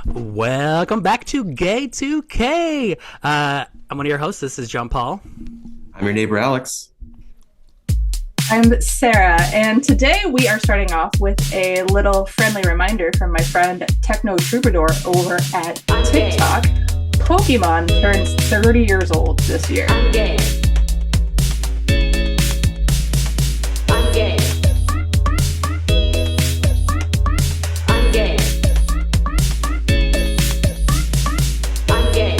Welcome back to Gay2k. I'm one of your hosts. This is John Paul. I'm your neighbor, Alex. I'm Sarah, and today we are starting off with a little friendly reminder from my friend Techno Troubadour over at TikTok. Pokemon turns 30 years old this year. I'm gay. I'm gay. I'm gay. I'm gay.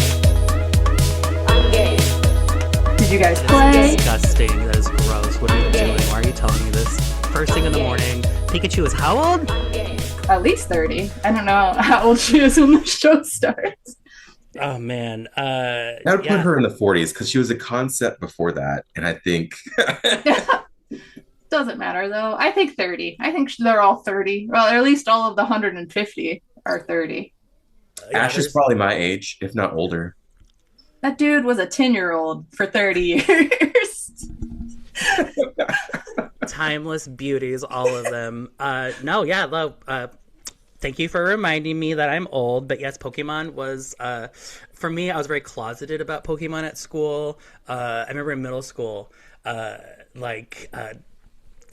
I'm gay. Did you guys play? Disgusting. That is gross. What are you doing? Why are you telling me this? First thing in the morning. Pikachu is how old? At least 30. I don't know how old she is when the show starts. Oh, man. I would put her in the 40s because she was a concept before that. And I think... Doesn't matter, though. I think 30. I think they're all 30. Well, at least all of the 150 are 30. Ash is probably my age, if not older. That dude was a 10-year-old for 30 years. Timeless beauties, all of them. Thank you for reminding me that I'm old, but yes, Pokemon was, for me, I was very closeted about Pokemon at school. I remember in middle school, the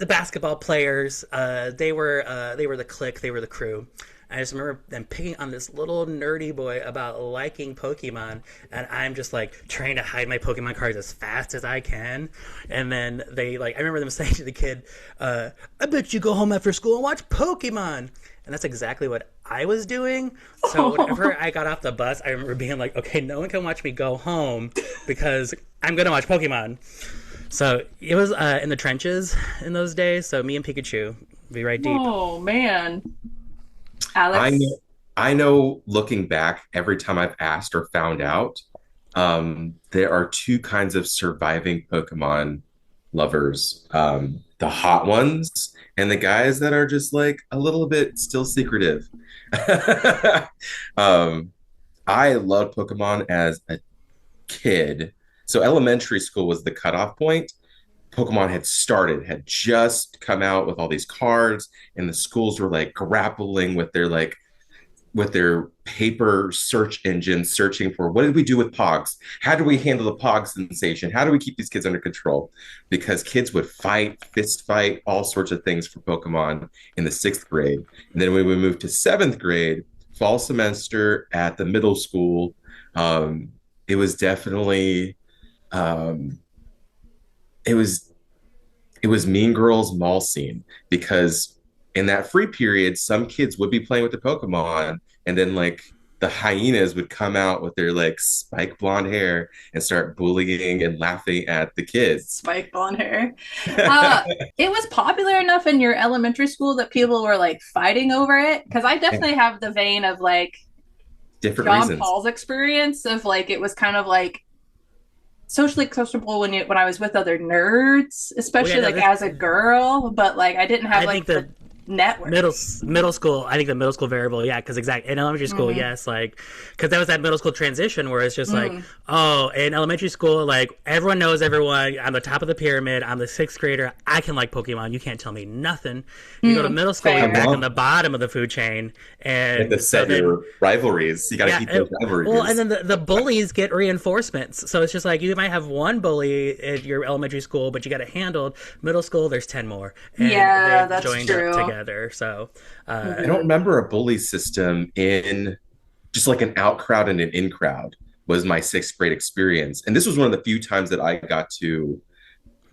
basketball players, they were the clique, they were the crew. I just remember them picking on this little nerdy boy about liking Pokemon, and I'm just like trying to hide my Pokemon cards as fast as I can. And then I remember them saying to the kid, I bet you go home after school and watch Pokemon. And that's exactly what I was doing. So whenever I got off the bus, I remember being like, okay, no one can watch me go home because I'm going to watch Pokemon. So it was in the trenches in those days. So me and Pikachu be right deep. Oh, man. Alex? I know looking back, every time I've asked or found out, there are two kinds of surviving Pokemon lovers. The hot ones and the guys that are just like a little bit still secretive. I loved Pokemon as a kid. So elementary school was the cutoff point. Pokemon had just come out with all these cards, and the schools were like grappling with their paper search engine, searching for what did we do with Pogs? How do we handle the Pog sensation? How do we keep these kids under control? Because kids would fist fight, all sorts of things for Pokemon in the 6th grade. And then when we moved to 7th grade, fall semester at the middle school, it was definitely it was Mean Girls mall scene, because in that free period, some kids would be playing with the Pokemon, and then like the hyenas would come out with their like spike blonde hair and start bullying and laughing at the kids. Spike blonde hair. It was popular enough in your elementary school that people were like fighting over it, because I definitely have the vein of like Different John reasons. Paul's experience of like it was kind of like socially acceptable when I was with other nerds, especially as a girl, but like I didn't have the network. Middle school, I think the middle school variable, yeah, because exactly in elementary school, yes, like because that was that middle school transition where it's just like, oh, in elementary school, like everyone knows everyone. I'm the top of the pyramid. I'm the 6th grader. I can like Pokemon. You can't tell me nothing. You go to middle school, you're back on the bottom of the food chain, and to set your rivalries. You got to keep those rivalries. Well, and then the bullies get reinforcements. So it's just like you might have one bully at your elementary school, but you got it handled. Middle school, there's 10 more. And that's joined true. Up together. So I don't remember a bully system in just like an out crowd and an in crowd was my 6th grade experience. And this was one of the few times that I got to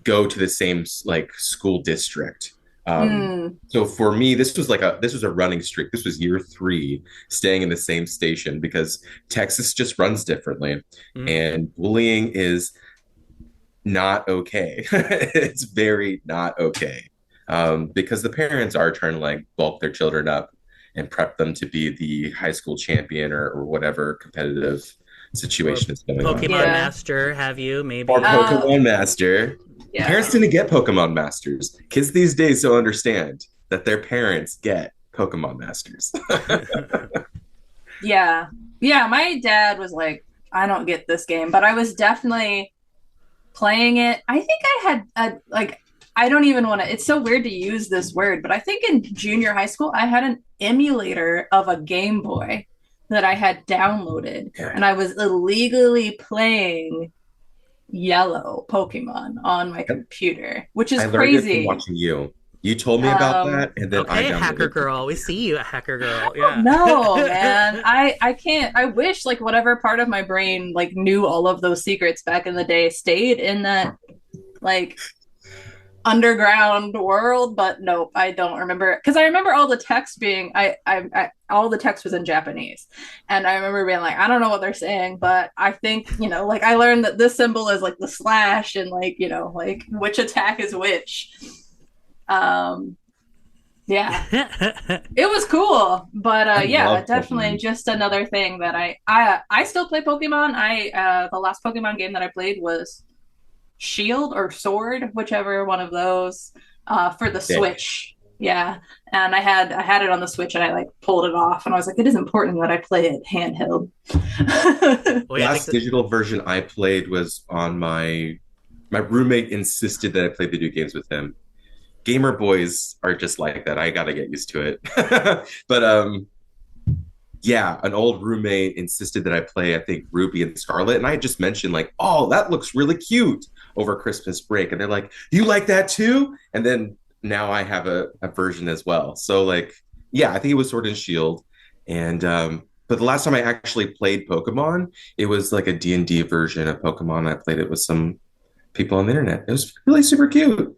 go to the same like school district. So for me, this was a running streak. This was year 3 staying in the same station, because Texas just runs differently, and bullying is not okay. It's very not okay. Because the parents are trying to like bulk their children up and prep them to be the high school champion or whatever competitive situation is going on. Pokemon Master, have you maybe? Or Pokemon Master. Yeah. Parents didn't get Pokemon Masters. Kids these days don't understand that their parents get Pokemon Masters. Yeah. My dad was like, I don't get this game, but I was definitely playing it. I think I had I don't even want to, it's so weird to use this word, but I think in junior high school, I had an emulator of a Game Boy. that I had downloaded, Yeah. and I was illegally playing yellow Pokemon on my computer, which is I learned it from crazy. watching you. You told me about Um, that, and then I Okay, hacker downloaded it. girl. We see you, hacker girl. Yeah. no, man, I can't. I wish like whatever part of my brain like knew all of those secrets back in the day stayed in that like underground world, but nope, I don't remember because I remember all the text being all the text was in Japanese, and I remember being like, I don't know what they're saying, but I think like I learned that this symbol is like the slash, and like like which attack is which. Um, yeah, it was cool, but I yeah, love definitely Pokemon. just another thing that I still play Pokemon. I the last Pokemon game that I played was Shield or Sword, whichever one of those, for the Dick. Switch. Yeah, and I had it on the Switch, and I like pulled it off, and I was like, it is important that I play it handheld. Well, yeah, I think Last that. digital version I played was on my roommate insisted that I play video games with him. Gamer boys are just like that. I gotta get used to it. But yeah, an old roommate insisted that I play, I think, Ruby and Scarlet. And I had just mentioned, like, oh, that looks really cute over Christmas break. And they're like, you like that too? And then now I have a version as well. So, like, yeah, I think it was Sword and Shield. And, but the last time I actually played Pokemon, it was like a D&D version of Pokemon. I played it with some people on the internet. It was really super cute.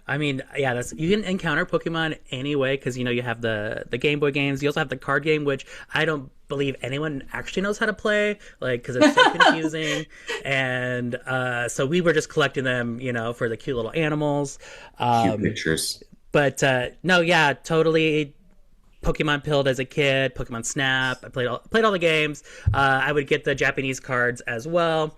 I mean, yeah, that's you can encounter Pokemon anyway because you have the Game Boy games. You also have the card game, which I don't believe anyone actually knows how to play, like because it's so confusing. And so we were just collecting them, for the cute little animals. Cute Um, pictures. but no, yeah, totally. Pokemon Pilled as a kid, Pokemon Snap. I played all the games. I would get the Japanese cards as well.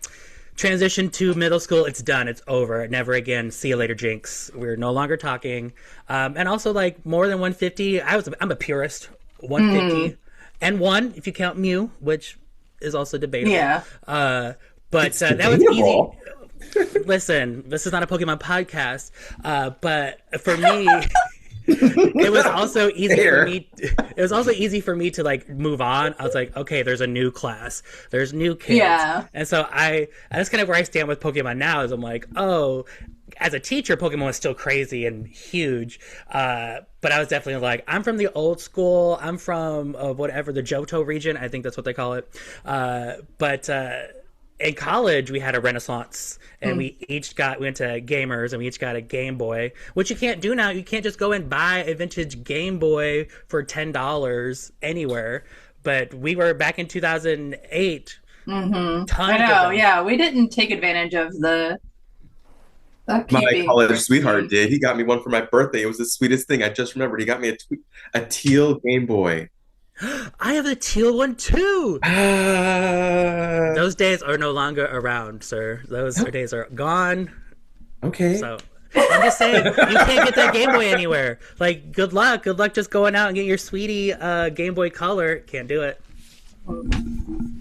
Transition to middle school, it's done, it's over, never again. See you later, Jinx. We're no longer talking. And also, like, more than 150. I'm a purist. 150 and one if you count Mew, which is also debatable. Yeah. But It's that was easy. debatable. Listen, this is not a Pokemon podcast, but for me, it was also easy for Fair. me. It was also easy for me to like move on. I was like, okay, there's a new class, there's new kids, Yeah. and so that's kind of where I stand with Pokemon now. Is I'm like, oh, as a teacher, Pokemon was still crazy and huge, but I was definitely like, I'm from the old school. I'm from whatever the Johto region. I think that's what they call it. But in college we had a renaissance and we went to gamers and we each got a Game Boy, which you can't do now. You can't just go and buy a vintage Game Boy for $10 anywhere, but we were back in 2008. Tons I of know. them. Yeah, we didn't take advantage of the My peeping. college sweetheart did. He got me one for my birthday. It was the sweetest thing. I just remembered. He got me a teal Game Boy. I have the teal one too. Ah, Those days are no longer around, sir. Those days are gone. okay. So I'm just saying, you can't get that Game Boy anywhere. Like, good luck. Good luck just going out and get your sweetie Game Boy Color. Can't do it. I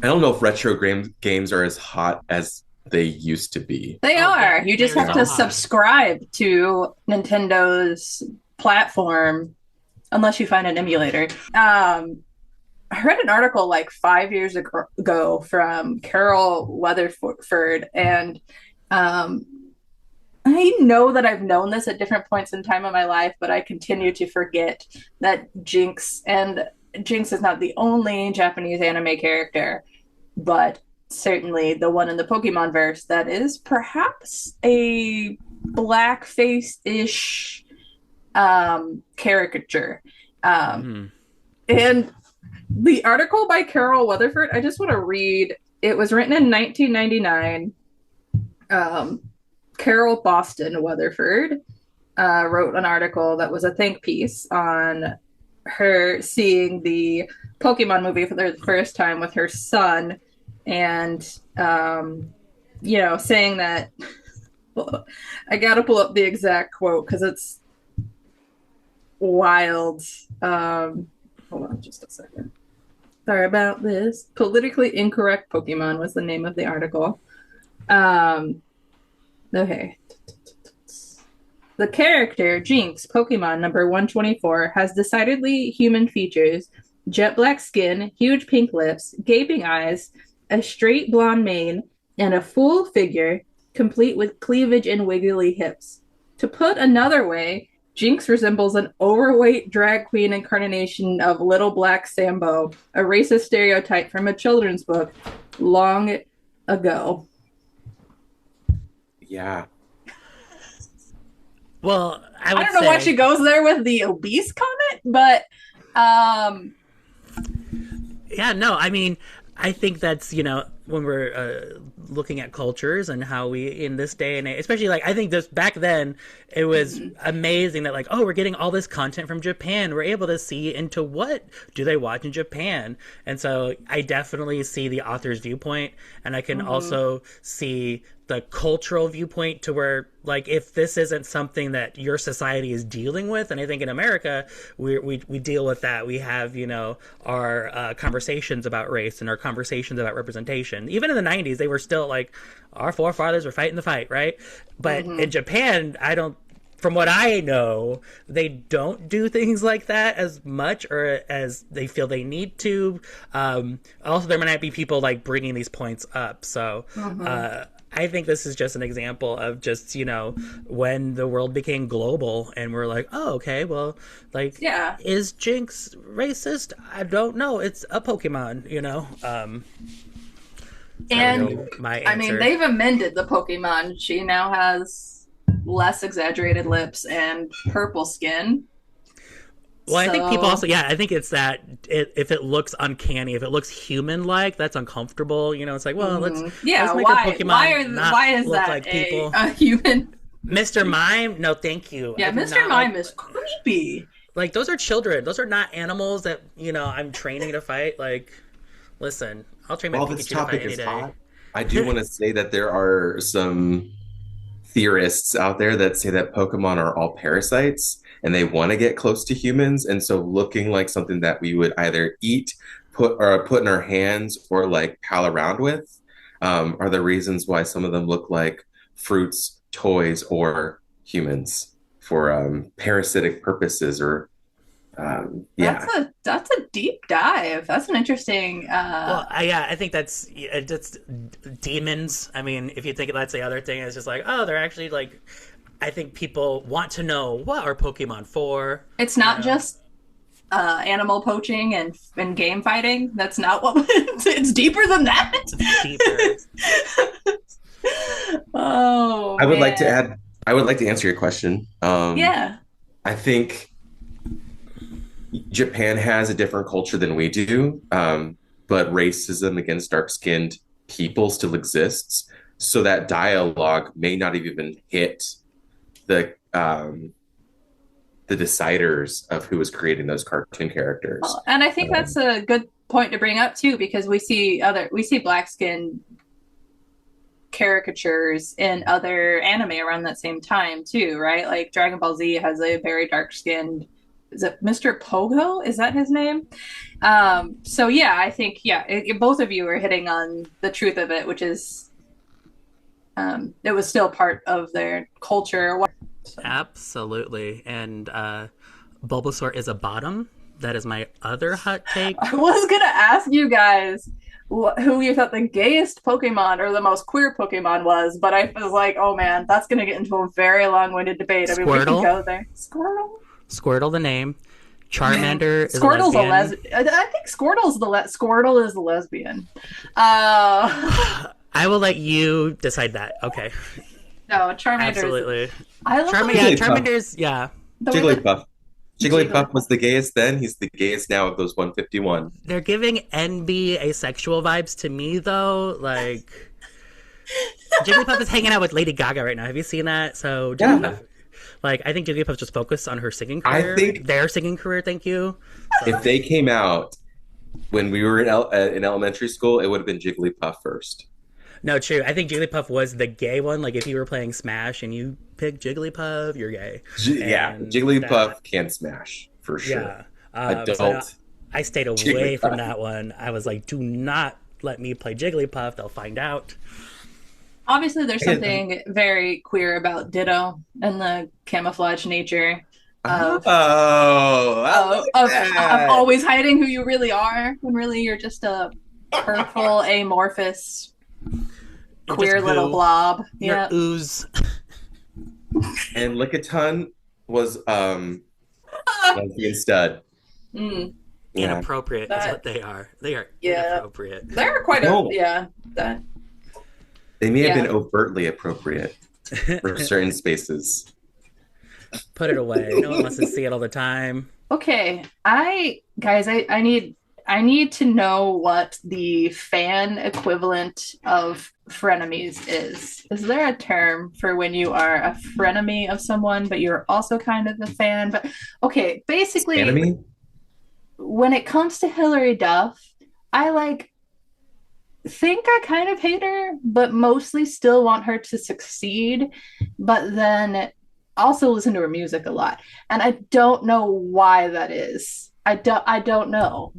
don't know if games are as hot as they used to be. They Oh, are. yeah, You just they're have so to hot. subscribe to Nintendo's platform unless you find an emulator. I read an article like 5 years ago from Carol Weatherford, and um, I know that I've known this at different points in time in my life, but I continue to forget that Jinx is not the only Japanese anime character, but certainly the one in the Pokemon verse that is perhaps a blackface-ish caricature. Mhm. And the article by Carol Weatherford, I just want to read. It was written in 1999. Carol Boston Weatherford wrote an article that was a think piece on her seeing the Pokemon movie for the first time with her son, and saying that. Well, I gotta pull up the exact quote because it's wild. Hold on just a second. Sorry about this. Politically Incorrect Pokemon was the name of the article. Okay. The character Jinx, Pokemon number 124, has decidedly human features jet black skin, huge pink lips, gaping eyes, a straight blonde mane, and a full figure, complete with cleavage and wiggly hips. To put another way, Jinx resembles an overweight drag queen incarnation of Little Black Sambo, a racist stereotype from a children's book long ago. Yeah. Well, I don't know why she goes there with the obese comment, but yeah, no, I mean, I think that's, when we're looking at cultures and how we, in this day and age, especially like, I think this back then, it was amazing that like, oh, we're getting all this content from Japan. We're able to see into what do they watch in Japan. And so I definitely see the author's viewpoint, and I can also see the cultural viewpoint to where, like, if this isn't something that your society is dealing with, and I think in America we deal with that. We have our conversations about race and our conversations about representation. Even in the 90s, they were still like, our forefathers were fighting the fight, right? But in Japan, from what I know, they don't do things like that as much or as they feel they need to. Also, there might not be people like bringing these points up. So I think this is just an example of just, when the world became global and we're like, oh, okay, well, like, is Jinx racist? I don't know. It's a Pokemon, And I mean, they've amended the Pokemon. She now has less exaggerated lips and purple skin. Well, I think people also, I think it's that if it looks uncanny, if it looks human-like, that's uncomfortable. It's like, well, let's make a Pokemon why is look that like people. A human? Mr. Mime? No, thank you. Yeah, Mr. Mime is creepy. Like, those are children. Those are not animals that, I'm training to fight. Like, listen, I'll train my Pikachu this to topic fight any is day. hot. I do want to say that there are some theorists out there that say that Pokemon are all parasites and they want to get close to humans, and so looking like something that we would either eat, put in our hands, or like pal around with, are the reasons why some of them look like fruits, toys, or humans for parasitic purposes. Or that's a deep dive. That's an interesting. I think that's demons. I mean, if you think that's the other thing, it's just like, oh, they're actually like. I think people want to know, what are Pokemon for? It's not just animal poaching and game fighting. That's not what it's deeper than that. It's deeper. Oh, I would like to answer your question. I think Japan has a different culture than we do, but racism against dark-skinned people still exists. So that dialogue may not even hit the deciders of who was creating those cartoon characters. And I think that's a good point to bring up too, because we see black skin caricatures in other anime around that same time too, right? Like Dragon Ball Z has a very dark skinned, is it Mr. Pogo? Is that his name? So yeah, I think both of you are hitting on the truth of it, which is it was still part of their culture. Absolutely. And Bulbasaur is a bottom. That is my other hot take. I was going to ask you guys who you thought the gayest Pokemon or the most queer Pokemon was, but I was like, oh man, that's going to get into a very long-winded debate. Squirtle. I mean, we can go there. Squirtle, the name. Charmander is Squirtle's a lesbian. I think Squirtle is the lesbian. I will let you decide that. Okay. No, Charmander. Absolutely. I love Charmander's, Jigglypuff. Jigglypuff was the gayest then. He's the gayest now of those 151. They're giving NB asexual vibes to me, though. Like, Jigglypuff is hanging out with Lady Gaga right now. Have you seen that? So, Jigglypuff, I think Jigglypuff just focused on her singing career. I think their singing career. Thank you. So. If they came out when we were in elementary school, it would have been Jigglypuff first. No, true. I think Jigglypuff was the gay one. Like, if you were playing Smash and you pick Jigglypuff, you're gay. Jigglypuff can Smash, for sure. Yeah. Adult. I stayed away from that one. I was like, do not let me play Jigglypuff. They'll find out. Obviously, there's something very queer about Ditto and the camouflage nature. of I like of that. always hiding who you really are when really you're just a purple amorphous You're just queer little goo. blob. You're Yeah. ooze. And Lickitung was lesbian stud. Mm, Yeah. Inappropriate is that what they are. They are yeah. inappropriate. They're quite a No, yeah. That they may have been yeah. overtly appropriate for certain spaces. Put it away. No one wants to see it all the time. Okay. I need to know what the fan equivalent of frenemies is. Is there a term for when you are a frenemy of someone, but you're also kind of a fan? But okay, basically, Anime? when it comes to Hilary Duff, I like think I kind of hate her, but mostly still want her to succeed. But then also listen to her music a lot, and I don't know why that is. I don't know.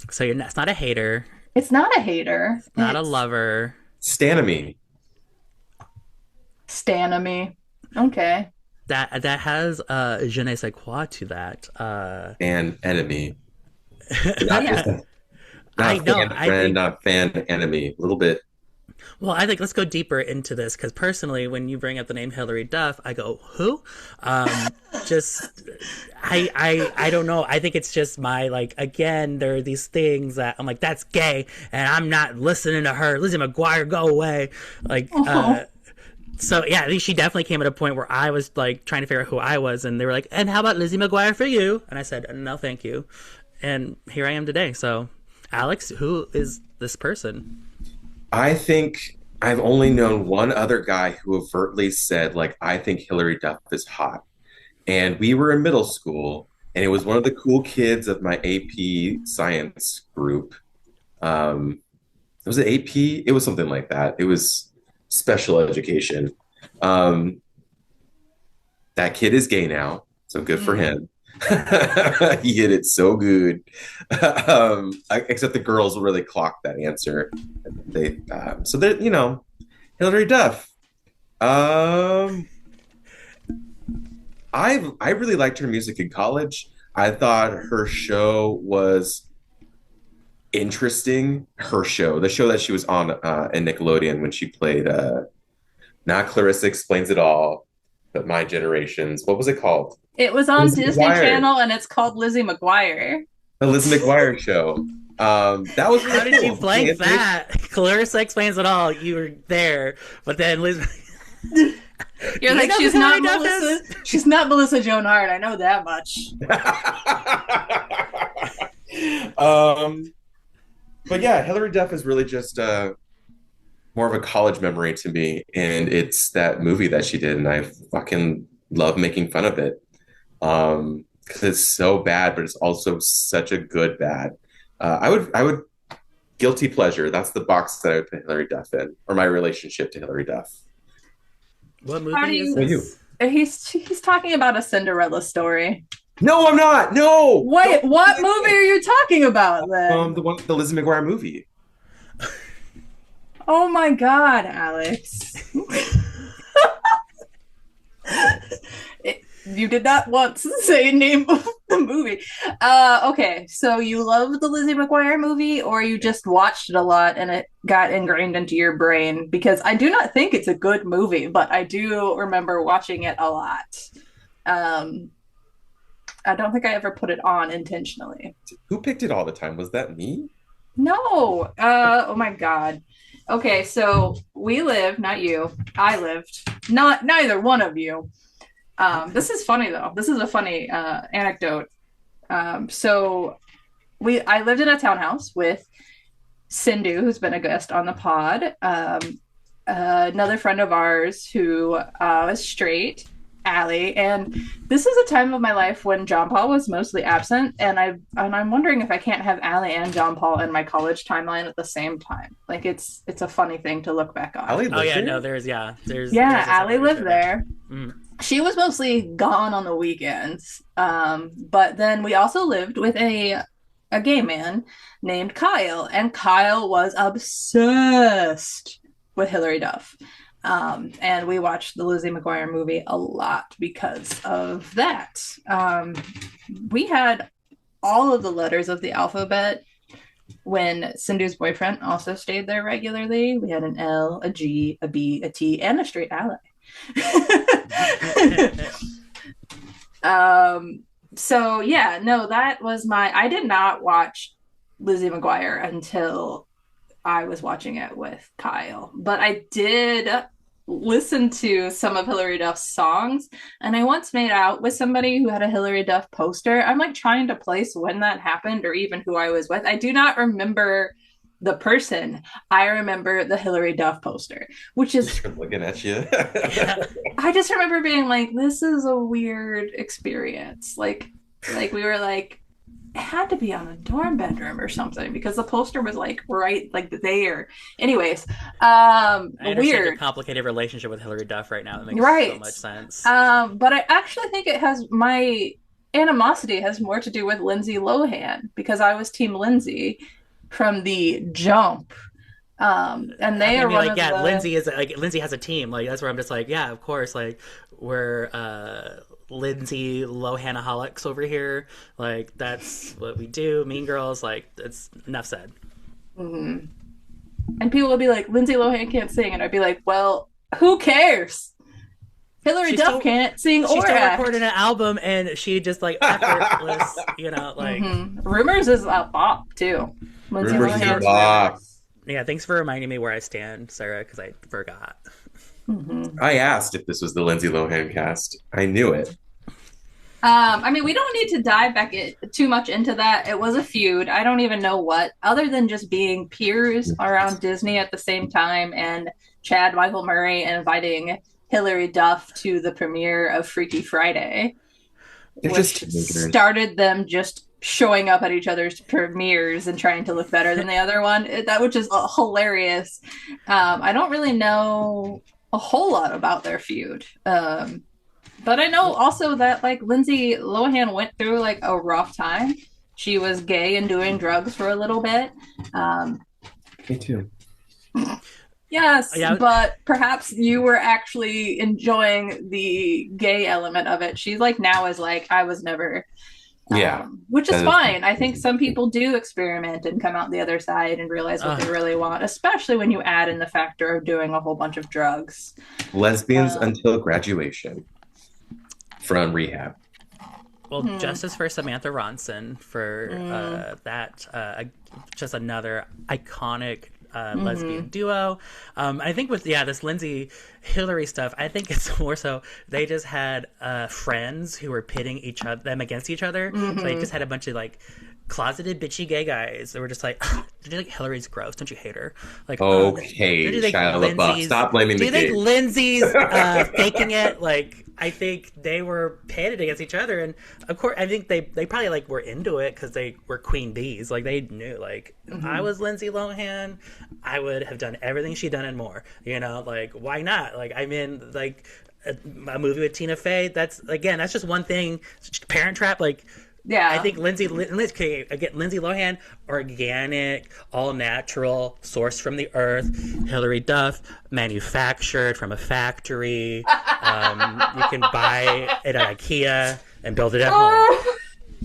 So you're not, it's not a hater, It's not a hater. not a It's lover. Stanemy. stanemy. Okay. That has je ne sais quoi to that. And enemy. Not just Yeah. I not know. fan I friend, think. not fan enemy. A little bit. Well, I think let's go deeper into this because personally, when you bring up the name Hilary Duff, I go, who? Um, just I don't know. I think it's just my like again. There are these things that I'm like, that's gay, and I'm not listening to her. Lizzie McGuire, go away. Like, Oh. so yeah, I think she definitely came at a point where I was like trying to figure out who I was, and they were like, and how about Lizzie McGuire for you? And I said, no, thank you. And here I am today. So, Alex, who is this person? I think I've only known one other guy who overtly said, like, I think Hilary Duff is hot. And we were in middle school, and it was one of the cool kids of my AP science group. Um, was it AP? It was something like that. It was special education. Um, that kid is gay now, so good for Mm. him. He hit it so good. Except the girls really clocked that answer. They so that Hilary Duff. Um, I really liked her music in college. I thought her show was interesting. Her show, the show that she was on in Nickelodeon when she played not Clarissa Explains It All, but My Generations. What was it called? It was on Lizzie Disney McGuire. Channel and it's called Lizzie McGuire. The Liz McGuire show. That was How really did you cool. blank that? Clarissa Explains It All. You were there, but then Liz. You're like, know she's who not Hilary Duff Melissa. She's not Melissa Joan Hart. I know that much. um, but yeah, Hilary Duff is really just more of a college memory to me, and it's that movie that she did, and I fucking love making fun of it. Because it's so bad, but it's also such a good bad. I would guilty pleasure. That's the box that I would put Hilary Duff in, or my relationship to Hilary Duff. What How do movie is you? What are you? this? He's talking about a Cinderella story. No, I'm not. No. Wait, Don't what say movie it. are you talking about then? The Lizzie McGuire movie. Oh my God, Alex. You did not once say name of the movie. Okay, so you love the Lizzie McGuire movie, or you just watched it a lot and it got ingrained into your brain? Because I do not think it's a good movie, but I do remember watching it a lot. Um, I don't think I ever put it on intentionally. Who picked it all the time? Was that me? No. Oh my God. Okay, so we live, not you. I lived. Not neither one of you. This is funny though. This is a funny anecdote. So I lived in a townhouse with Sindhu, who's been a guest on the pod. Another friend of ours who is straight, Allie, and this is a time of my life when John Paul was mostly absent, and I'm wondering if I can't have Allie and John Paul in my college timeline at the same time. Like it's a funny thing to look back on. Ali Oh lived yeah, there? no, there's there's Yeah, a Allie lived separation there. Mm. She was mostly gone on the weekends. But then we also lived with a gay man named Kyle, and Kyle was obsessed with Hilary Duff. And we watched the Lizzie McGuire movie a lot because of that. We had all of the letters of the alphabet when Cindy's boyfriend also stayed there regularly. We had an L, a G, a B, a T, and a straight ally. So yeah, no, that was I did not watch Lizzie McGuire until I was watching it with Kyle, but I did listen to some of Hilary Duff's songs, and I once made out with somebody who had a Hilary Duff poster. I'm like trying to place when that happened or even who I was with. I do not remember the person. I remember the Hilary Duff poster, which is looking at you. I just remember being like, this is a weird experience. Like we were like, it had to be on a dorm bedroom or something because the poster was like right like there. Anyways, I understand weird. your complicated relationship with Hilary Duff right now. That makes Right. so much sense. But I actually think my animosity has more to do with Lindsay Lohan because I was Team Lindsay from the jump. And they are one like, of yeah, the... Lindsay is like Lindsay has a team. Like that's where I'm just like, yeah, of course. Like we're Lindsay Lohanaholics over here. Like that's what we do. Mean Girls. Like it's enough said. Mm-hmm. And people will be like, Lindsay Lohan can't sing, and I'd be like, well, who cares? Hilary Duff can't sing She's or still act. recording an album, and she just like effortless, like. Rumors is a bop too. Lindsay Rumors is a Lohan's bop. Rumors. Yeah, thanks for reminding me where I stand, Sarah, because I forgot. I asked if this was the Lindsay Lohan cast. I knew it. I mean, we don't need to dive back too much into that. It was a feud. I don't even know what, other than just being peers around Disney at the same time, and Chad Michael Murray inviting Hilary Duff to the premiere of Freaky Friday, which started them just showing up at each other's premieres and trying to look better than the other one. Which is hilarious. I don't really know a whole lot about their feud. But I know also that like Lindsay Lohan went through like a rough time. She was gay and doing drugs for a little bit. Me too. Yes, Yeah. but perhaps you were actually enjoying the gay element of it. She's like now is like, I was never. Which is fine. I think some people do experiment and come out the other side and realize what they really want, especially when you add in the factor of doing a whole bunch of drugs. Lesbians until graduation from rehab. Well, justice for Samantha Ronson for that. Just another iconic lesbian duo. I think with this Lindsay Hillary stuff, I think it's more so they just had friends who were pitting them against each other. So they just had a bunch of like closeted bitchy gay guys that were just like, oh, do you think Hillary's gross? Don't you hate her? Like, okay, Shia LaBeouf, stop blaming the Do you think Lindsay's faking it? Like, I think they were pitted against each other, and of course, I think they probably like were into it because they were queen bees. Like they knew, like if I was Lindsay Lohan, I would have done everything she'd done and more. Like why not? Like I'm in like a movie with Tina Fey. That's just one thing. Parent Trap, like. Yeah, I think Lindsay Lohan, organic, all natural, sourced from the earth. Hilary Duff, manufactured from a factory. You can buy it at IKEA and build it at home.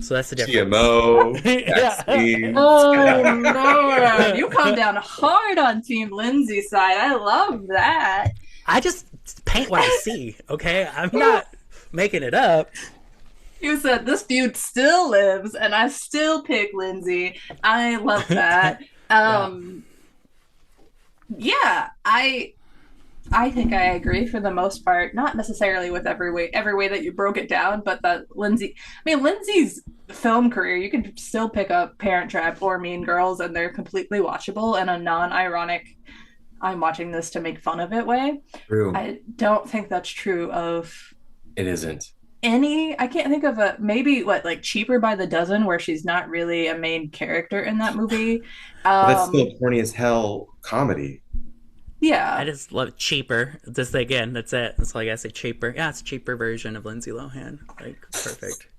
So that's the difference. GMO. Vaccines. Oh no, you come down hard on Team Lindsay's side. I love that. I just paint what I see. Okay, I'm not making it up. You said this feud still lives, and I still pick Lindsay. I love that. I think I agree for the most part. Not necessarily with every way that you broke it down, but that Lindsay's film career, you can still pick up Parent Trap or Mean Girls, and they're completely watchable in a non-ironic, I'm watching this to make fun of it way. True. I don't think that's true of... It isn't. I can't think of like Cheaper by the Dozen, where she's not really a main character in that movie. That's still corny as hell comedy. Yeah, I just love Cheaper. That's again, that's it. That's all I gotta say. Cheaper. Yeah, it's a cheaper version of Lindsay Lohan. Like perfect.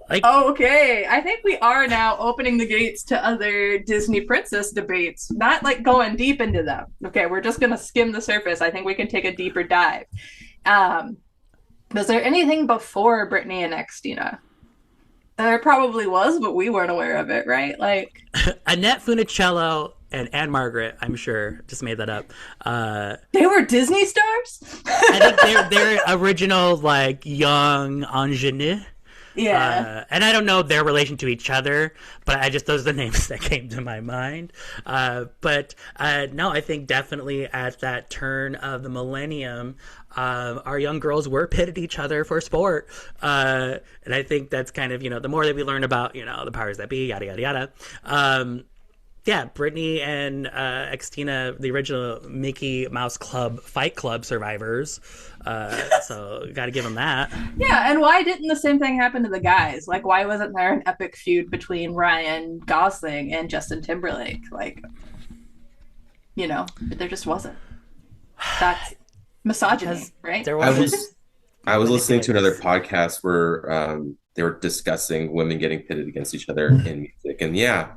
Like, Okay, I think we are now opening the gates to other Disney princess debates, not like going deep into them. Okay, we're just gonna skim the surface. I think we can take a deeper dive. Um, was there anything before Brittany and Xtina? There probably was, but we weren't aware of it, right? Like, Annette Funicello and Anne Margaret, I'm sure, just made that up. they were Disney stars? I think they're original, like, young ingenue. Yeah. And I don't know their relation to each other, but those are the names that came to my mind. But no, I think definitely at that turn of the millennium, our young girls were pitted each other for sport. And I think that's kind of, the more that we learn about, the powers that be, yada, yada, yada. Yeah, Brittany and Xtina, the original Mickey Mouse Club Fight Club survivors. So got to give them that. Yeah, and why didn't the same thing happen to the guys? Like, why wasn't there an epic feud between Ryan Gosling and Justin Timberlake? Like, there just wasn't. That's misogyny, right? There I was was I was listening to another podcast where they were discussing women getting pitted against each other in music, and yeah,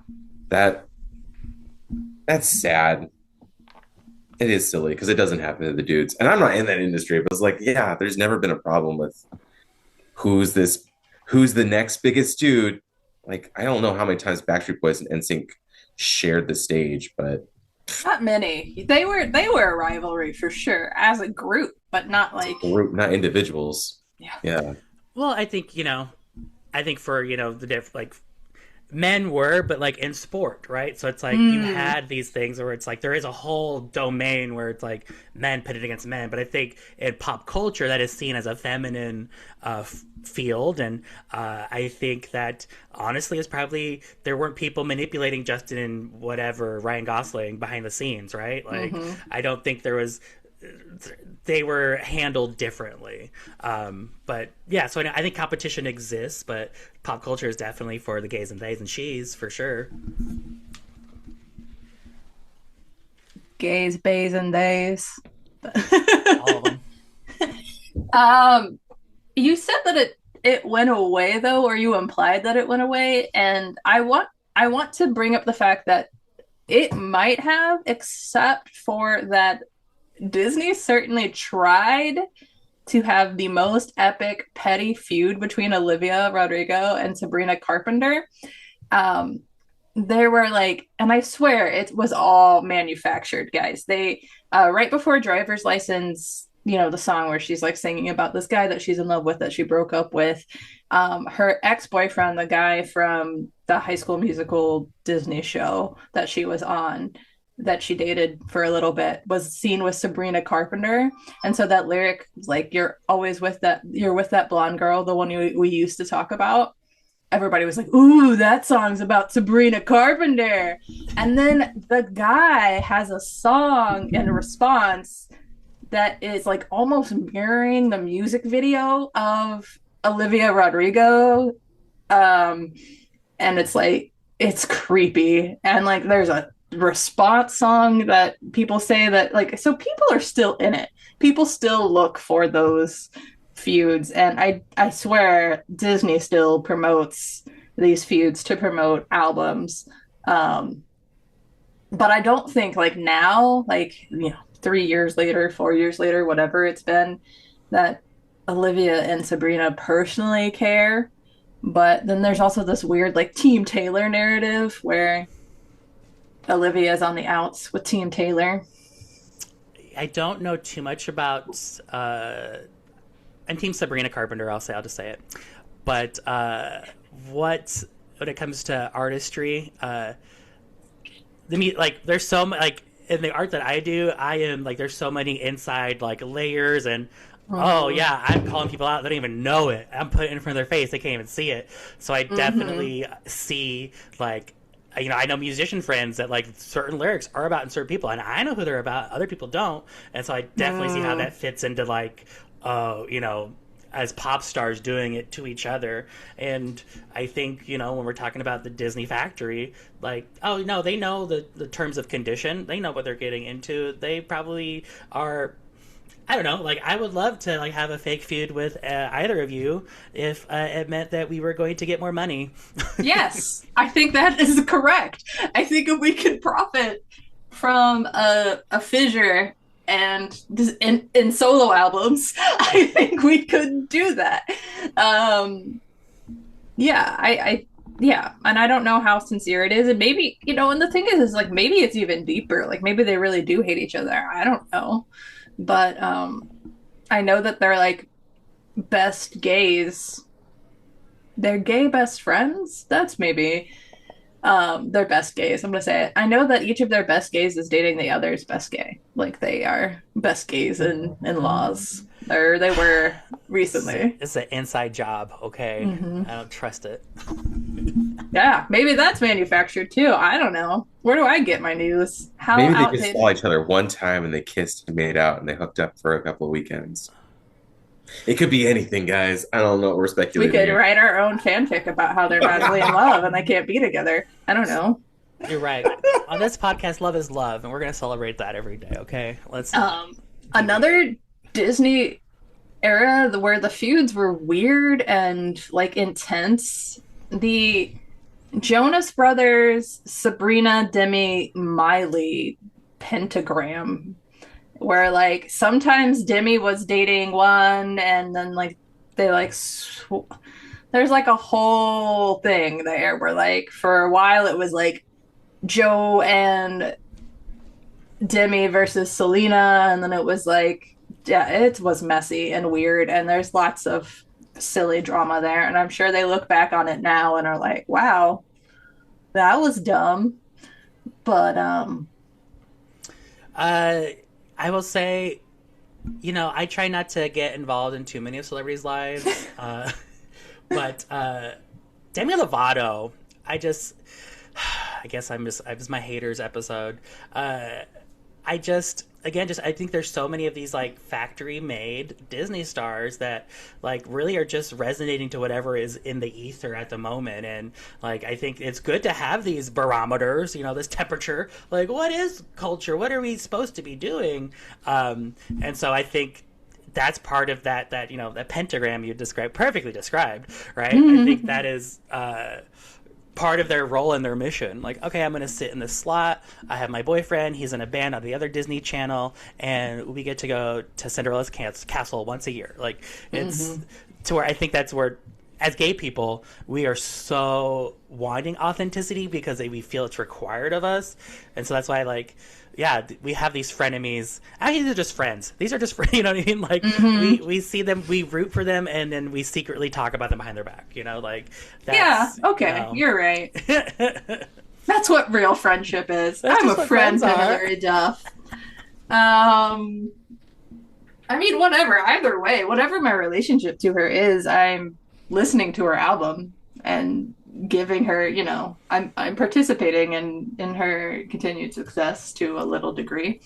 that's sad. It is silly because it doesn't happen to the dudes, and I'm not in that industry, but it's like, yeah, there's never been a problem with who's the next biggest dude. Like, I don't know how many times Backstreet Boys and NSYNC shared the stage, but Not many. They were a rivalry for sure as a group, but not like group, not individuals. Yeah. Yeah. well, I think for the like men were, but like in sport, right? So it's like you had these things where it's like there is a whole domain where it's like men pitted against men, but I think in pop culture that is seen as a feminine field, and I think that honestly is probably there weren't people manipulating Justin and whatever Ryan Gosling behind the scenes, right? Like I don't think there was. They were handled differently. But yeah, so I think competition exists, but pop culture is definitely for the gays and theys and she's for sure. gays, bays, and days. All of them. You said that it went away though, or you implied that it went away, and I want to bring up the fact that it might have, except for that Disney certainly tried to have the most epic petty feud between Olivia Rodrigo and Sabrina Carpenter. There were like, and I swear it was all manufactured, guys. They right before Driver's License, the song where she's like singing about this guy that she's in love with that she broke up with. Her ex-boyfriend, the guy from the High School Musical Disney show that she was on, that she dated for a little bit, was seen with Sabrina Carpenter. And so that lyric, like, you're with that blonde girl, the one we used to talk about. Everybody was like, ooh, that song's about Sabrina Carpenter. And then the guy has a song in response that is like almost mirroring the music video of Olivia Rodrigo. And it's like, it's creepy. And like, there's a response song that people say that, like, so people are still in it. People still look for those feuds, and I swear Disney still promotes these feuds to promote albums. But I don't think like now, like 3 years later, 4 years later, whatever it's been, that Olivia and Sabrina personally care. But then there's also this weird like Team Taylor narrative where Olivia's on the outs with Team Taylor. I don't know too much about and Team Sabrina Carpenter. I'll just say it. But when it comes to artistry, there's so much, like, in the art that I do, I am like, there's so many inside like layers, and oh yeah, I'm calling people out. They don't even know it. I'm putting it in front of their face. They can't even see it. So I definitely see, like, I know musician friends that like certain lyrics are about certain people, and I know who they're about. Other people don't, and so I definitely see how that fits into like, as pop stars doing it to each other. And I think, when we're talking about the Disney factory, like, oh no, they know the terms of condition. They know what they're getting into. They probably are I don't know. Like, I would love to like have a fake feud with either of you if it meant that we were going to get more money. Yes, I think that is correct. I think if we could profit from a fissure and in solo albums, I think we could do that. Um, yeah, yeah, and I don't know how sincere it is, and maybe and the thing is like maybe it's even deeper. Like maybe they really do hate each other. I don't know, but I know that they're like best gays. They're gay best friends. That's maybe their best gays. I'm gonna say it. I know that each of their best gays is dating the other's best gay. Like they are best gays in laws, or they were recently. It's an inside job, okay? Mm-hmm. I don't trust it. Yeah, maybe that's manufactured too. I don't know. Where do I get my news? How Maybe they outdated? just saw each other one time and they kissed and made out and they hooked up for a couple of weekends. It could be anything, guys. I don't know what we're We speculating could here. write our own fanfic about how they're madly in love and they can't be together. I don't know. You're right. On this podcast, love is love, and we're gonna celebrate that every day. Okay, let's. Another Disney era where the feuds were weird and like intense. The Jonas Brothers, Sabrina, Demi, Miley pentagram, where like sometimes Demi was dating one, and then like they like there's like a whole thing there where like for a while it was like Joe and Demi versus Selena, and then it was like, yeah, it was messy and weird, and there's lots of silly drama there, and I'm sure they look back on it now and are like, wow, that was dumb. But I will say, I try not to get involved in too many of celebrities' lives, but Demi Lovato, I guess it was my haters episode. I think there's so many of these like factory made Disney stars that like really are just resonating to whatever is in the ether at the moment. And like, I think it's good to have these barometers, this temperature, like what is culture? What are we supposed to be doing? And so I think that's part of that pentagram you perfectly described, right? I think that is, part of their role and their mission. Like, okay, I'm going to sit in this slot. I have my boyfriend. He's in a band on the other Disney Channel, and we get to go to Cinderella's castle once a year. Like, it's to where I think that's where, as gay people, we are so wanting authenticity because we feel it's required of us. And so that's why, like, yeah, we have these frenemies. Actually, these are just friends. These are just friends, you know what I mean? Like, we see them, we root for them, and then we secretly talk about them behind their back, like, that's... yeah, okay, you're right. That's what real friendship is. That's I'm just a what friend friends to are. Hilary Duff. I mean, whatever, either way, whatever my relationship to her is, I'm listening to her album and giving her, I'm participating in her continued success to a little degree.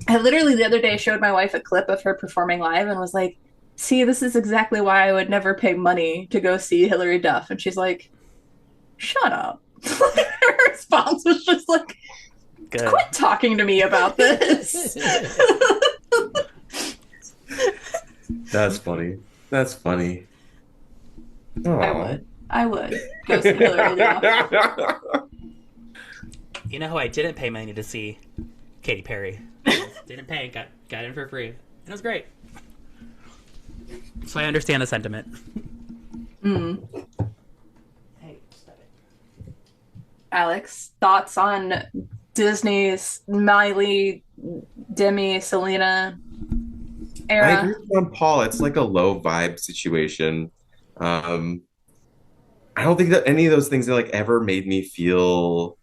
I literally the other day showed my wife a clip of her performing live and was like, see, this is exactly why I would never pay money to go see Hilary Duff. And she's like, shut up. Her response was just like, Good. quit talking to me about this. That's funny. That's funny. I would go see Hilary Duff. You know who I didn't pay money to see? Katy Perry. Didn't pay, got in for free. It was great. So I understand the sentiment. Hey, stop it. Alex, thoughts on Disney's Miley, Demi, Selena I era? agree with John Paul. It's like a low vibe situation. I don't think that any of those things that like ever made me feel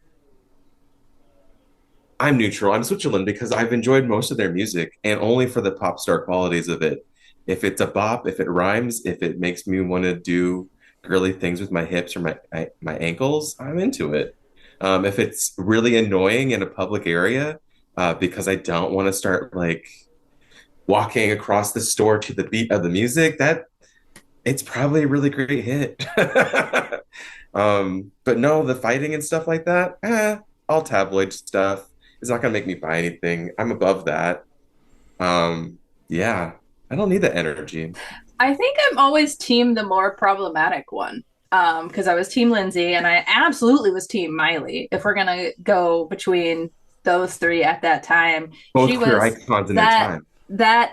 I'm neutral. I'm Switzerland because I've enjoyed most of their music and only for the pop star qualities of it. If it's a bop, if it rhymes, if it makes me want to do girly things with my hips or my ankles, I'm into it. If it's really annoying in a public area, because I don't want to start like walking across the store to the beat of the music, that it's probably a really great hit. But no, the fighting and stuff like that, all tabloid stuff. It's not gonna make me buy anything. I'm above that. Yeah, I don't need that energy. I think I'm always team the more problematic one. Because I was team Lindsay and I absolutely was team Miley. If we're gonna go between those three at that time, Both she queer was icons in their that time. that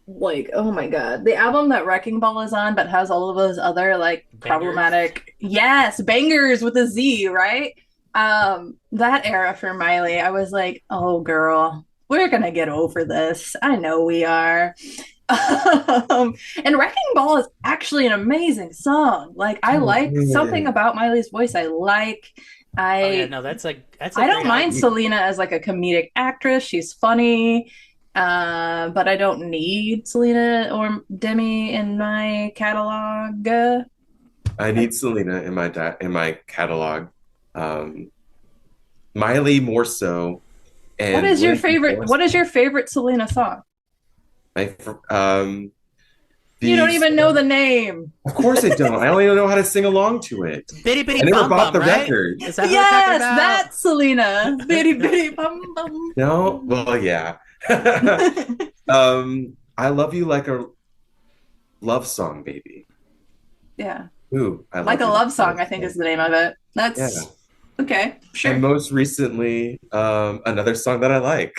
like, oh my god, the album that Wrecking Ball is on, but has all of those other like Bangers. problematic, yes, bangers with a Z, right? That era for Miley, I was like, oh girl, we're gonna get over this. I know we are. And Wrecking Ball is actually an amazing song. Like, I So like something good. about Miley's voice. I like. Oh yeah, I no, that's a I great don't mind album. Selena as like a comedic actress. She's funny. But I don't need Selena or Demi in my catalog. I need Selena in my in my catalog. Um, Miley more so, What and is your Lindsay favorite? more What is so. your favorite Selena song? My, You the don't even know the name. of course I don't. I don't even know how to sing along to it. Bitty I Bitty never Bum bought Bum, the right? record. Is that who we're talking Yes, about? that's Selena. Bitty bitty bum bum. No, well, yeah. I love you like a love song, baby. Yeah. Ooh, I Like love a you like love a love song, I think is song. the name of it. Yeah. That's okay, And sure. most recently, another song that I like.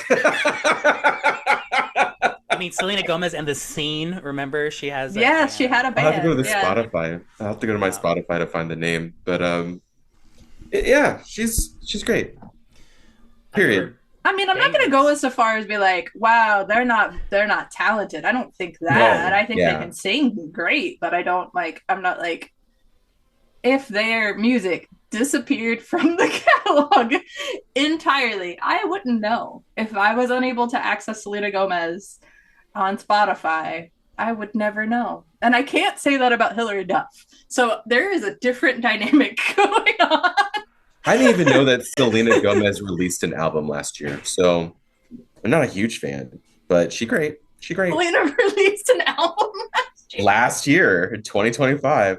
You mean Selena Gomez and the Scene? Remember, she has a Yes, she had a band. I'll have to go to band. the Yeah. Spotify. I'll have to go to my Um, Spotify to find the name. But yeah, she's great. I Period. remember I mean, I'm not gonna go bangers. as far as be like, wow, they're not talented. I don't think that. No, I think they yeah. can sing great, but I don't like I'm not like if their music disappeared from the catalog entirely, I wouldn't know. If I was unable to access Selena Gomez on Spotify, I would never know. And I can't say that about Hilary Duff. So there is a different dynamic going on. I didn't even know that Selena Gomez released an album last year. So I'm not a huge fan, but she great. She great. Selena released an album last year. Last year, 2025.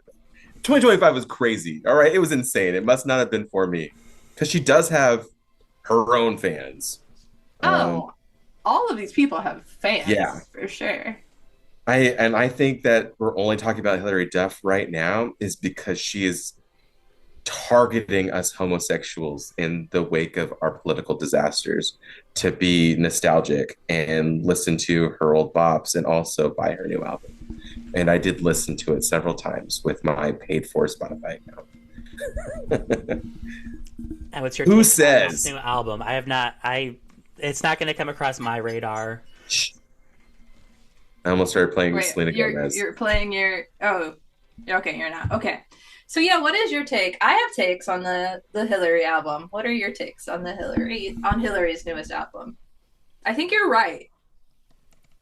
2025 was crazy. All right. It was insane. It must not have been for me because she does have her own fans. Um, Oh, all of these people have yeah. fans for sure. I think that we're only talking about Hilary Duff right now is because she is targeting us homosexuals in the wake of our political disasters to be nostalgic and listen to her old bops and also buy her new album. And I did listen to it several times with my paid for Spotify account. And what's your Who take on this says? new album? I have not. It's not going to come across my radar. I almost started playing Wait, Selena you're Gomez. you're playing your oh, okay, you're not. Okay. So yeah, what is your take? I have takes on the Hillary album. What are your takes on Hillary's newest album? I think you're right.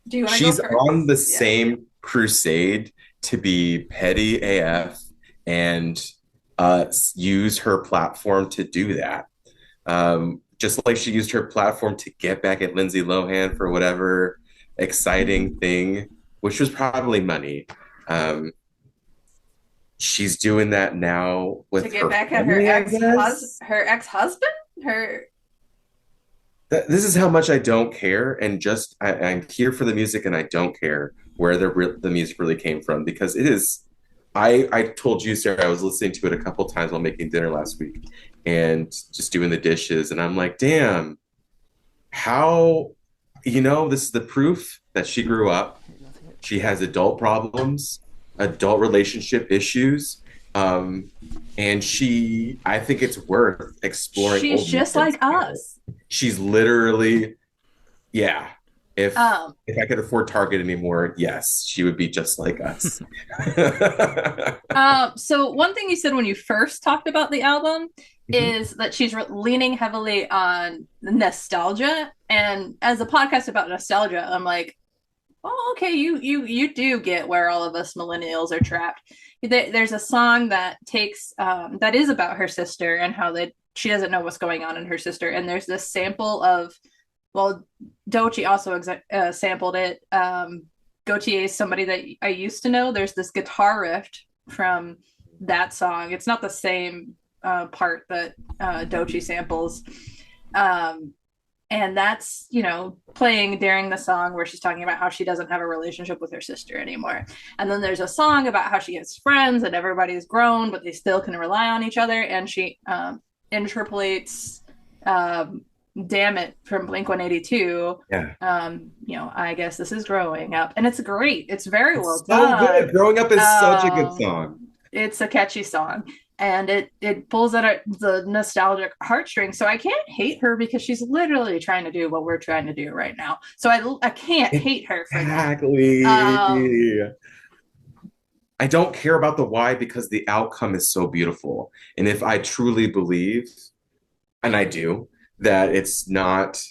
Do you want to go She's on the first? Yeah. same crusade to be petty AF and use her platform to do that. Just like she used her platform to get back at Lindsay Lohan for whatever exciting thing, which was probably money. Um, she's doing that now To with get her back at family, I guess. her ex-husband? Her This is how much I don't care, and just I'm here for the music, and I don't care where the music really came from because it is. I told you, Sarah, I was listening to it a couple times while making dinner last week, and just doing the dishes, and I'm like, damn, how this is the proof that she grew up. She has adult problems, adult relationship issues, um, and I think it's worth exploring she's old just methods like together. us. She's literally, yeah. If Um, if I could afford Target anymore, yes, she would be just like us. so one thing you said when you first talked about the album Mhm. is that she's leaning heavily on nostalgia. And as a podcast about nostalgia, I'm like, oh, okay, you do get where all of us millennials are trapped. There's a song that takes that is about her sister and how that she doesn't know what's going on in her sister. And there's this sample of, well, Doechii also sampled it. Gautier is somebody that I used to know. There's this guitar riff from that song. It's not the same part that Doechii samples. Um, And that's, you know, playing during the song where she's talking about how she doesn't have a relationship with her sister anymore. And then there's a song about how she has friends and everybody's grown, but they still can rely on each other. And she interpolates Damn It from Blink 182. Yeah. You know, I guess this is growing up. And it's great. It's very well So done. good. Growing Up is such a good song. It's a catchy song. And it pulls at the nostalgic heartstrings. So I can't hate her because she's literally trying to do what we're trying to do right now. So I can't hate her for that. Exactly. I don't care about the why because the outcome is so beautiful. And if I truly believe, and I do, that it's not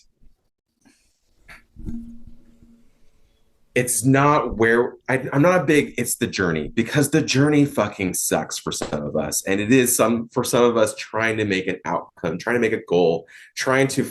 where I'm not a big, it's the journey, because the journey fucking sucks for some of us. And it is for some of us trying to make an outcome, trying to make a goal, trying to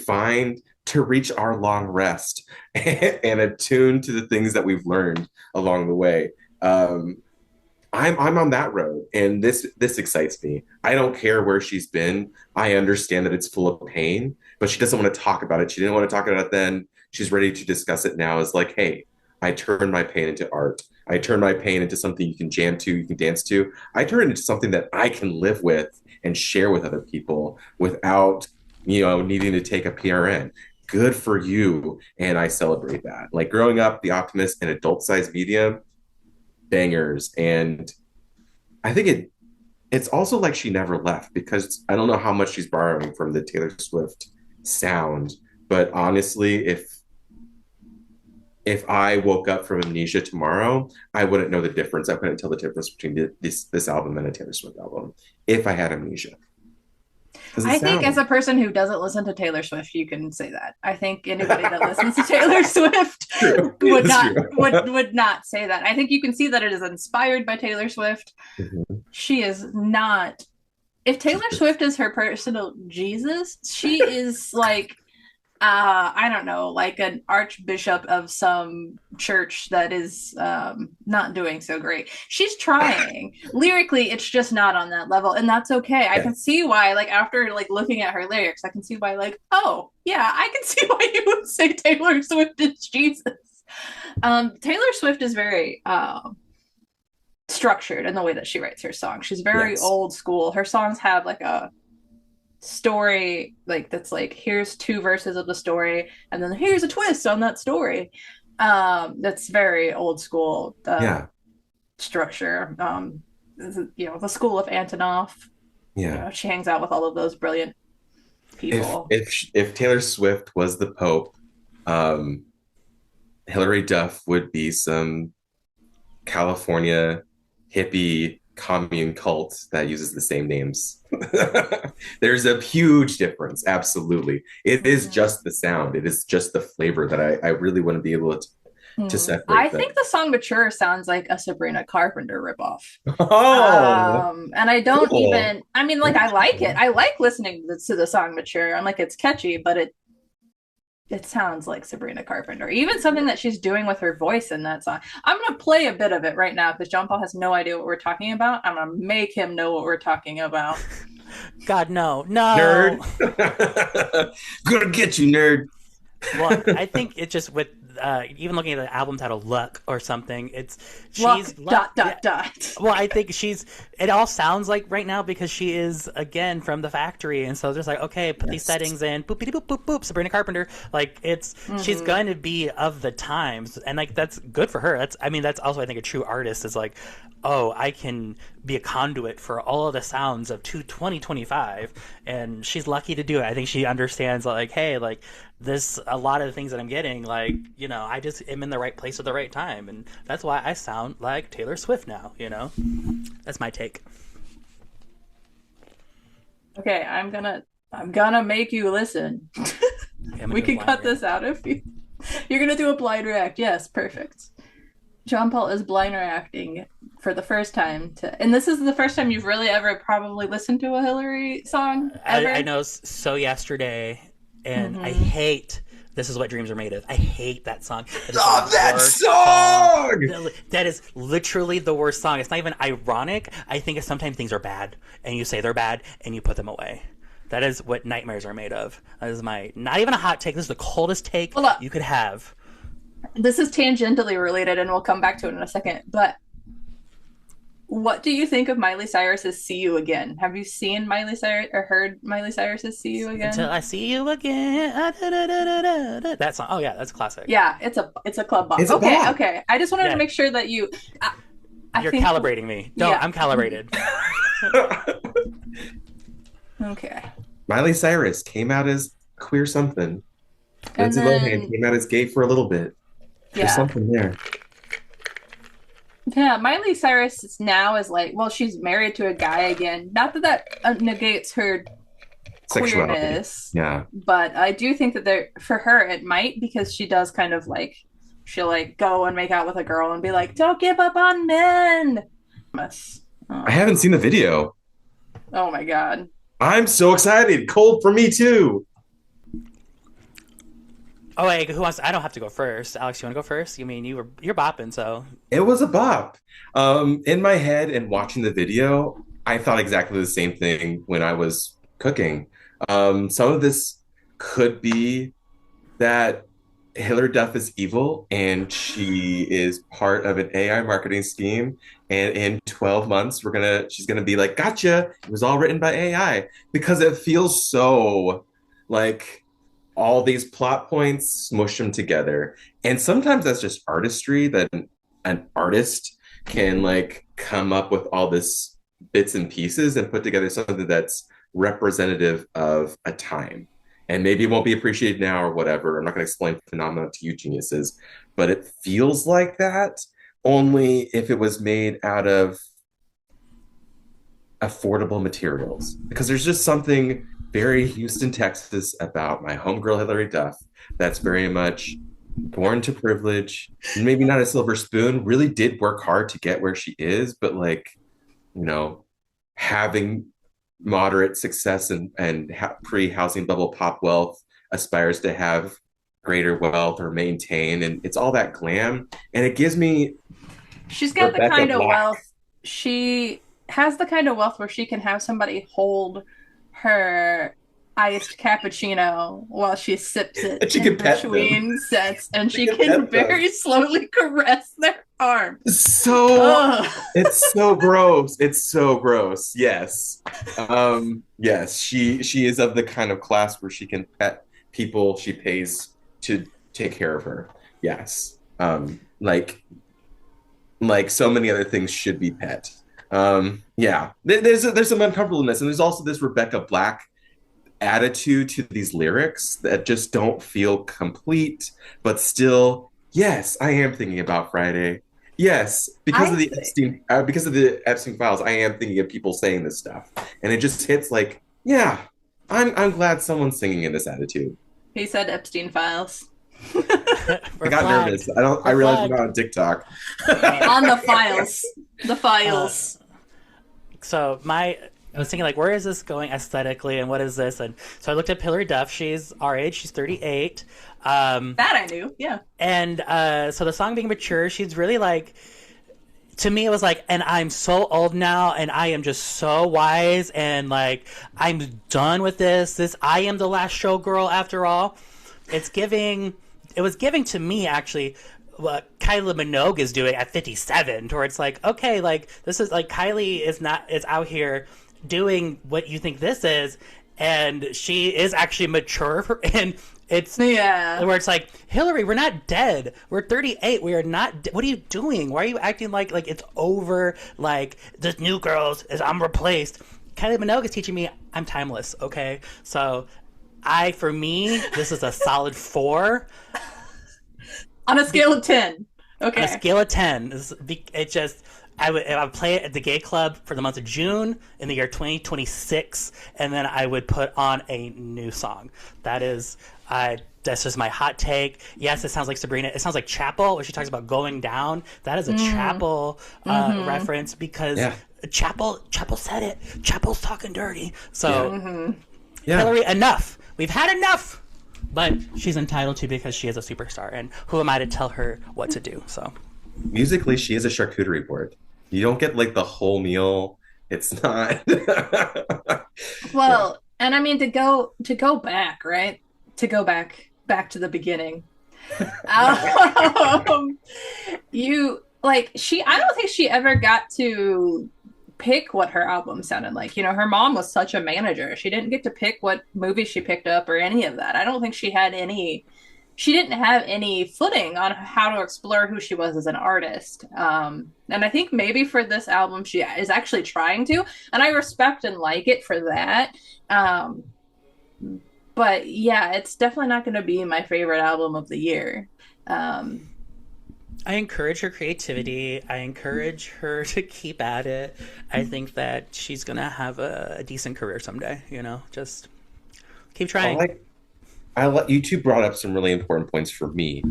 reach our long rest and attune to the things that we've learned along the way. I'm on that road, and this excites me. I don't care where she's been. I understand that it's full of pain, but she doesn't want to talk about it. She didn't want to talk about it then. She's ready to discuss it now. It's like, hey, I turned my pain into art. I turned my pain into something you can jam to, you can dance to. I turned it into something that I can live with and share with other people without, needing to take a PRN. Good for you. And I celebrate that. Like Growing Up, The Optimist, and Adult Size Medium, bangers. And I think it's also like she never left, because I don't know how much she's borrowing from the Taylor Swift sound. But honestly, if I woke up from amnesia tomorrow, I wouldn't know the difference. I couldn't tell the difference between this album and a Taylor Swift album if I had amnesia. I think as a person who doesn't listen to Taylor Swift, you can say that. I think anybody that listens to Taylor Swift would not say that. I think you can see that it is inspired by Taylor Swift. Mm-hmm. She is not. If Taylor Swift is her personal Jesus, she is like, I don't know, like an archbishop of some church that is not doing so great. She's trying. Lyrically, it's just not on that level, and that's okay. I can see why, like, after like looking at her lyrics, I can see why, like, oh, yeah, I can see why you would say Taylor Swift is Jesus. Taylor Swift is very structured in the way that she writes her songs. She's very old school. Her songs have like a story, like that's like, here's 2 verses of the story and then here's a twist on that story. That's very old school structure. The school of Antonoff. She hangs out with all of those brilliant people. If Taylor Swift was the Pope, Hilary Duff would be some California hippie commune cult that uses the same names. There's a huge difference. Absolutely. It is just the sound. It is just the flavor that I really want to be able to separate. I think the song Mature sounds like a Sabrina Carpenter ripoff. And I don't I like it. I like listening to the song Mature. I'm like, it's catchy, but it sounds like Sabrina Carpenter. Even something that she's doing with her voice in that song. I'm going to play a bit of it right now because John Paul has no idea what we're talking about. I'm going to make him know what we're talking about. God, no. Nerd. Gonna get you, nerd. Well, I think it's just with even looking at the album title Luck or something, she's dot. Well, I think it all sounds like right now because she is again from the factory, and so just like, okay, put these settings in, boop boop boop boop, Sabrina Carpenter, like she's going to be of the times, and like that's good for her. That's also, I think, a true artist is like, oh, I can be a conduit for all of the sounds of 2025, and she's lucky to do it. I think she understands like, hey, like this, a lot of the things that I'm getting, like, I just am in the right place at the right time, and that's why I sound like Taylor Swift now. That's my take. Okay, I'm gonna make you listen. Okay, we can cut this out if you're gonna do a blind react. Yes, perfect. John Paul is blind reacting for the first time and this is the first time you've really ever probably listened to a Hilary song ever? I know. So yesterday, and I hate This Is What Dreams Are Made Of. I hate that song. That song! That is literally the worst song. It's not even ironic. I think sometimes things are bad, and you say they're bad, and you put them away. That is what nightmares are made of. That is my not even a hot take. This is the coldest take Hold up. you could have. This is tangentially related, and we'll come back to it in a second. But what do you think of Miley Cyrus's "See You Again"? Have you seen Miley Cyrus or heard Miley Cyrus's "See You Again"? Until I see you again. That song. Oh yeah, that's a classic. Yeah, it's a club bop. It's a Okay, bop. okay. I just wanted Yeah. to make sure that you. You're think, calibrating me. No, Yeah. I'm calibrated. Okay. Miley Cyrus came out as queer something. And Lindsay then Lohan came out as gay for a little bit. There's yeah, something there. yeah. Miley Cyrus is now is like, well, she's married to a guy again. Not that negates her Sexuality. queerness, Yeah. but I do think that there for her it might, because she does kind of like she'll like go and make out with a girl and be like, "Don't give up on men." I haven't seen the video. Oh my god. I'm so excited. Cold for me too. Oh wait, who wants? I don't have to go first. Alex, you want to go first? You mean you're bopping, so It was a bop. In my head and watching the video, I thought exactly the same thing when I was cooking. Some of this could be that Hilary Duff is evil and she is part of an AI marketing scheme. And in 12 months, she's gonna be like, "Gotcha! It was all written by AI," because it feels so like all these plot points, smush them together. And sometimes that's just artistry that an artist can like come up with all this bits and pieces and put together something that's representative of a time. And maybe it won't be appreciated now or whatever. I'm not going to explain phenomena to you geniuses, but it feels like that only if it was made out of affordable materials. Because there's just something very Houston, Texas about my homegirl Hilary Duff that's very much born to privilege, maybe not a silver spoon, really did work hard to get where she is, but like, having moderate success and pre-housing bubble pop wealth, aspires to have greater wealth or maintain, and it's all that glam, and it gives me She's got the Rebecca kind of Black. wealth. She has the kind of wealth where she can have somebody hold her iced cappuccino while she sips it And she in can pet them. between sets, and she can can pet them. very slowly caress their arm. so Ugh. it's so gross. It's so gross. Yes. Yes, she is of the kind of class where she can pet people she pays to take care of her. Yes. Like so many other things should be pet. Yeah. There's some uncomfortableness, and there's also this Rebecca Black attitude to these lyrics that just don't feel complete, but still, yes, I am thinking about Friday. Yes, because of the Epstein files, I am thinking of people saying this stuff, and it just hits like, yeah, I'm glad someone's singing in this attitude. He said Epstein files. I got nervous. I realized we're not on TikTok. On the files. The files. So I was thinking, like, where is this going aesthetically, and what is this? And so I looked up Hilary Duff. She's our age. She's 38. That I knew, yeah. And so the song being mature, she's really like, to me, it was like, and I'm so old now, and I am just so wise, and like, I'm done with this. I am the last showgirl after all. It was giving to me, actually, what Kylie Minogue is doing at 57, where it's like, okay, like, this is like, Kylie is out here doing what you think this is, and she is actually mature, and it's where it's like, Hillary, we're not dead. We're 38. We are not. What are you doing? Why are you acting like it's over? Like this new girls is I'm replaced. Kylie Minogue is teaching me I'm timeless. Okay, so for me, this is a solid 4 On a scale of 10. Okay. on a scale of 10. It just. I would play it at the gay club for the month of June in the year 2026, and then I would put on a new song. That's just my hot take. Yes, it sounds like Sabrina. It sounds like Chapel, where she talks about going down. That is a Chapel reference, because Chapel said it. Chapel's talking dirty. So, Hillary, enough. We've had enough. But she's entitled to, because she is a superstar, and who am I to tell her what to do? So. Musically, she is a charcuterie board. You don't get like the whole meal. It's not. Well, And I mean to go back, right? To go back to the beginning. Um, you like she I don't think she ever got to pick what her album sounded like. You know, her mom was such a manager. She didn't get to pick what movie she picked up or any of that. I don't think she didn't have any footing on how to explore who she was as an artist. And I think maybe for this album, she is actually trying to, and I respect and like it for that. Um, but yeah, it's definitely not going to be my favorite album of the year. Um, I encourage her creativity. I encourage her to keep at it. I think that she's gonna have a decent career someday. Just keep trying. I let you two brought up some really important points for me.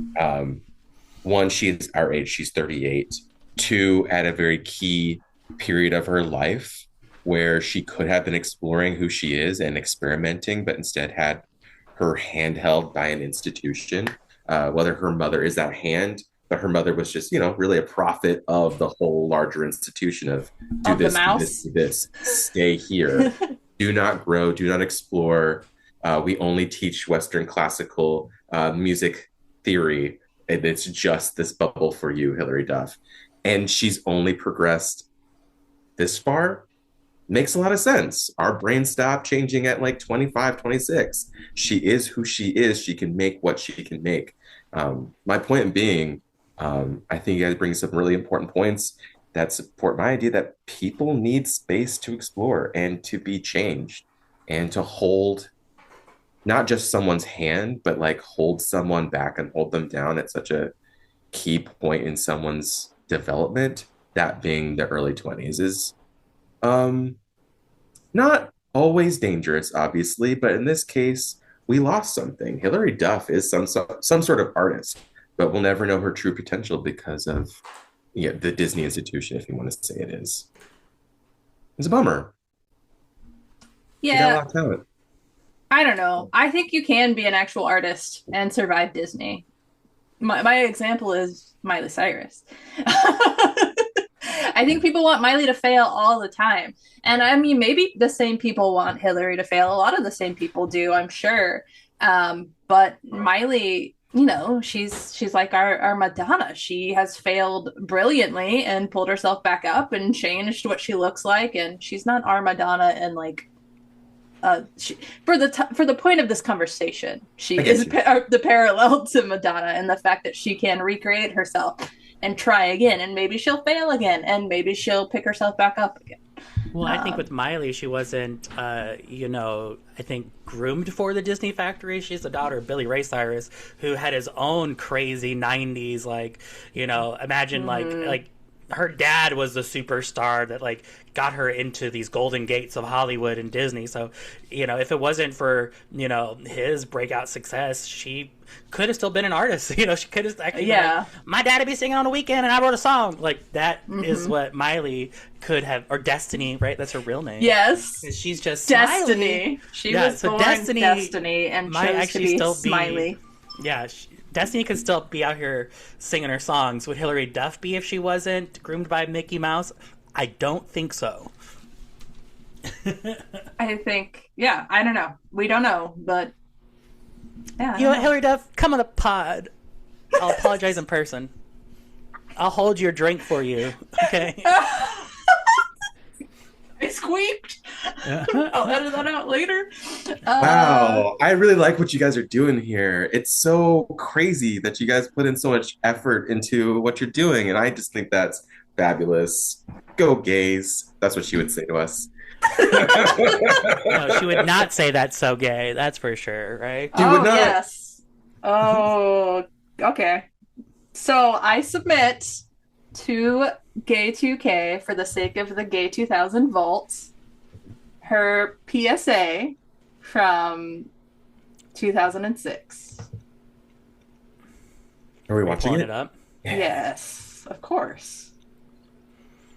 One, she's our age, she's 38. Two, at a very key period of her life where she could have been exploring who she is and experimenting, but instead had her hand held by an institution. Whether her mother is that hand, but her mother was just, really a prophet of the whole larger institution of do of the this, do this, mouse. do this, stay here, do not grow, do not explore. We only teach Western classical music theory, and it's just this bubble for you, Hilary Duff. And she's only progressed this far. Makes a lot of sense. Our brains stop changing at like 25, 26. She is who she is. She can make what she can make. My point being, I think you guys bring some really important points that support my idea that people need space to explore and to be changed and to hold not just someone's hand, but like hold someone back and hold them down at such a key point in someone's development, that being the early 20s, is um, not always dangerous, obviously, but in this case, we lost something. Hilary Duff is some sort of artist, but we'll never know her true potential because of the Disney institution, if you want to say it is. It's a bummer. She got a Yeah, lot of talent. I don't know. I think you can be an actual artist and survive Disney. My example is Miley Cyrus. I think people want Miley to fail all the time. And I mean, maybe the same people want Hillary to fail. A lot of the same people do, I'm sure. But Miley, she's like our Madonna. She has failed brilliantly and pulled herself back up and changed what she looks like. And she's not our Madonna and like for the point of this conversation, she is the parallel to Madonna and the fact that she can recreate herself and try again, and maybe she'll fail again, and maybe she'll pick herself back up again. Well, I think with Miley, she wasn't, I think groomed for the Disney factory. She's the daughter of Billy Ray Cyrus, who had his own crazy '90s, imagine like her dad was the superstar that like got her into these golden gates of Hollywood and Disney. So, if it wasn't for, his breakout success, she could have still been an artist. She could have actually been like, my dad'd be singing on the weekend and I wrote a song. Like that is what Miley could have, or Destiny, right? That's her real name. Yes. She's just Destiny. Smiley. She was born Destiny and chose to be Smiley. Yeah, Destiny could still be out here singing her songs. Would Hilary Duff be if she wasn't groomed by Mickey Mouse? I don't think so. I think, I don't know. We don't know, but yeah. You know what, Hilary Duff? Come on the pod. I'll apologize in person. I'll hold your drink for you. Okay. I squeaked. I'll edit that out later. Wow, I really like what you guys are doing here. It's so crazy that you guys put in so much effort into what you're doing, and I just think that's fabulous. Go gays. That's what she would say to us. No, she would not say that's so gay. That's for sure, right? She would not. Yes. Oh, okay. So I submit to Gay2k for the sake of the Gay 2000 vaults her PSA from 2006. Are we watching it? Up? Yes, of course.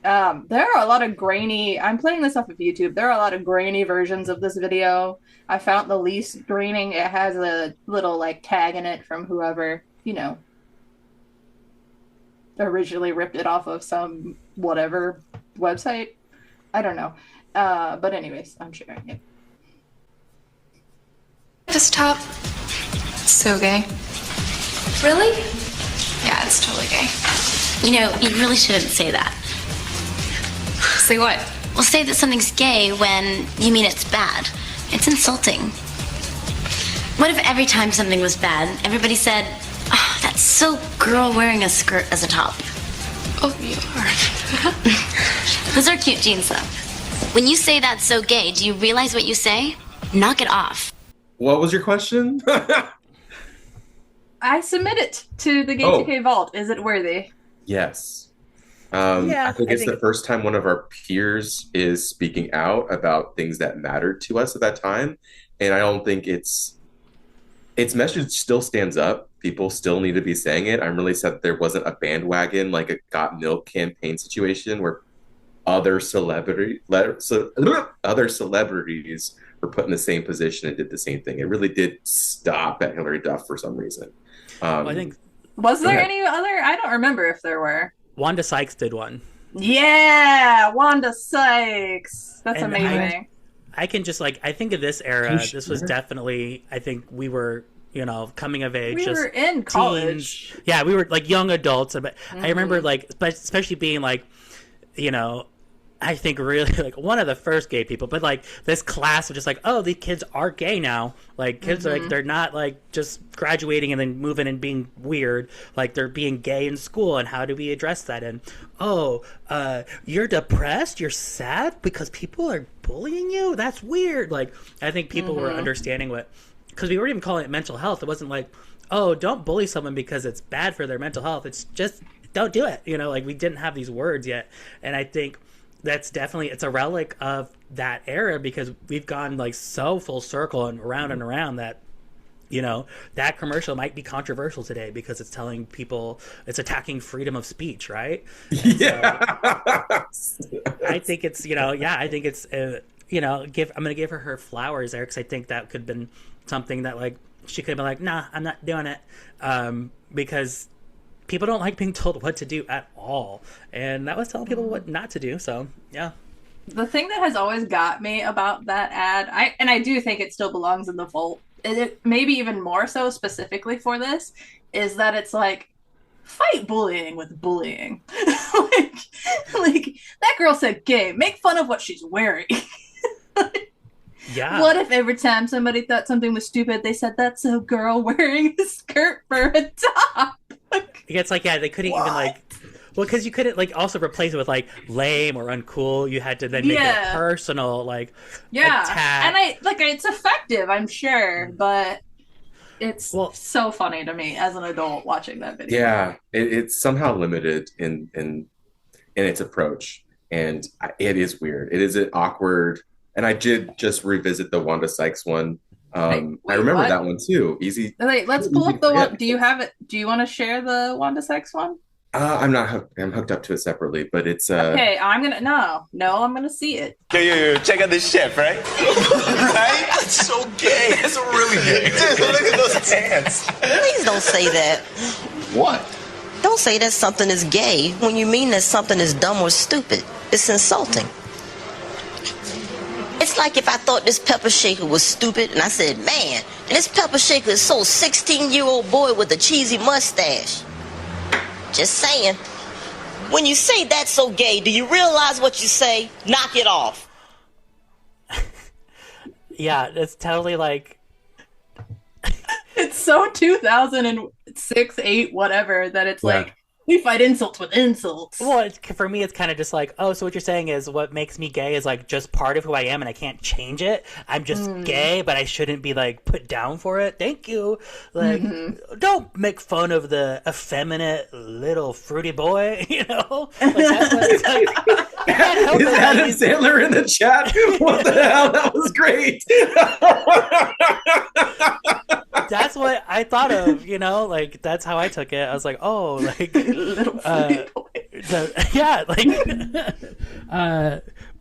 There are a lot of grainy. I'm playing this off of YouTube. There are a lot of grainy versions of this video. I found the least graining. It has a little like tag in it from whoever, originally ripped it off of some whatever website. I don't know. But anyways, I'm sharing it. This top, it's so gay. Really? Yeah, it's totally gay. You know, you really shouldn't say that. Say what? Well, say that something's gay when you mean it's bad. It's insulting. What if every time something was bad, everybody said, oh, that's so girl wearing a skirt as a top? Oh, you are. Those are cute jeans, though. When you say that's so gay, do you realize what you say? Knock it off. What was your question? I submit it to the Gay2k vault. Is it worthy? Yes. Yeah, I think it's the first time one of our peers is speaking out about things that mattered to us at that time. And I don't think its message still stands up. People still need to be saying it. I'm really sad that there wasn't a bandwagon, like a Got Milk campaign situation where other celebrities were put in the same position and did the same thing. It really did stop at Hilary Duff for some reason. I think Was there any other? I don't remember if there were. Wanda Sykes did one. Yeah, Wanda Sykes. That's And amazing. I can just I think of this era, this was definitely, I think we were, coming of age. We just were in college. teens. Yeah, we were young adults. But I remember but especially being I think really one of the first gay people, but this class was just oh, these kids are gay now. Kids are they're not just graduating and then moving and being weird. They're being gay in school, and how do we address that? And you're depressed, you're sad because people are bullying you. That's weird. I think people were understanding because we weren't even calling it mental health. It wasn't oh, don't bully someone because it's bad for their mental health. It's just don't do it. We didn't have these words yet, and I think that's definitely, it's a relic of that era because we've gone so full circle and around that that commercial might be controversial today because it's telling people it's attacking freedom of speech, right? Yeah. So, I think it's I think it's I'm gonna give her flowers there because I think that could have been something that she could have been nah, I'm not doing it, because people don't like being told what to do at all. And that was telling people what not to do. So, yeah. The thing that has always got me about that ad, I do think it still belongs in the vault, maybe even more so specifically for this, is that it's fight bullying with bullying. That girl said gay, make fun of what she's wearing. Yeah. What if every time somebody thought something was stupid, they said that's a girl wearing a skirt for a top? It's they couldn't even because you couldn't also replace it with lame or uncool. You had to then make it personal, attack. And it's effective, I'm sure, but it's so funny to me as an adult watching that video. Yeah, it's somehow limited in its approach, and it is weird. It is an awkward, and I did just revisit the Wanda Sykes one. I remember that one too. Easy. Wait, let's pull up the one. Do you have it? Do you want to share the Wanda Sykes one? I'm not hooked. I'm hooked up to it separately, but it's okay. I'm gonna see it. Yo, check out this chef, right? Right? That's so gay. That's really gay. Dude, look at those pants. Please don't say that. What? Don't say that something is gay when you mean that something is dumb or stupid. It's insulting. It's like if I thought this pepper shaker was stupid and I said, man, and this pepper shaker is so 16-year-old boy with a cheesy mustache. Just saying. When you say that's so gay, do you realize what you say? Knock it off. Yeah, it's totally It's so 2006, 8, whatever, that it's we fight insults with insults. Well, for me, it's kind of just oh, so what you're saying is what makes me gay is just part of who I am and I can't change it. I'm just gay, but I shouldn't be put down for it. Thank you. Don't make fun of the effeminate little fruity boy, That's what it's Is Adam Sandler in the chat? What the hell? That was great. That's what I thought of, that's how I took it. I was oh, Little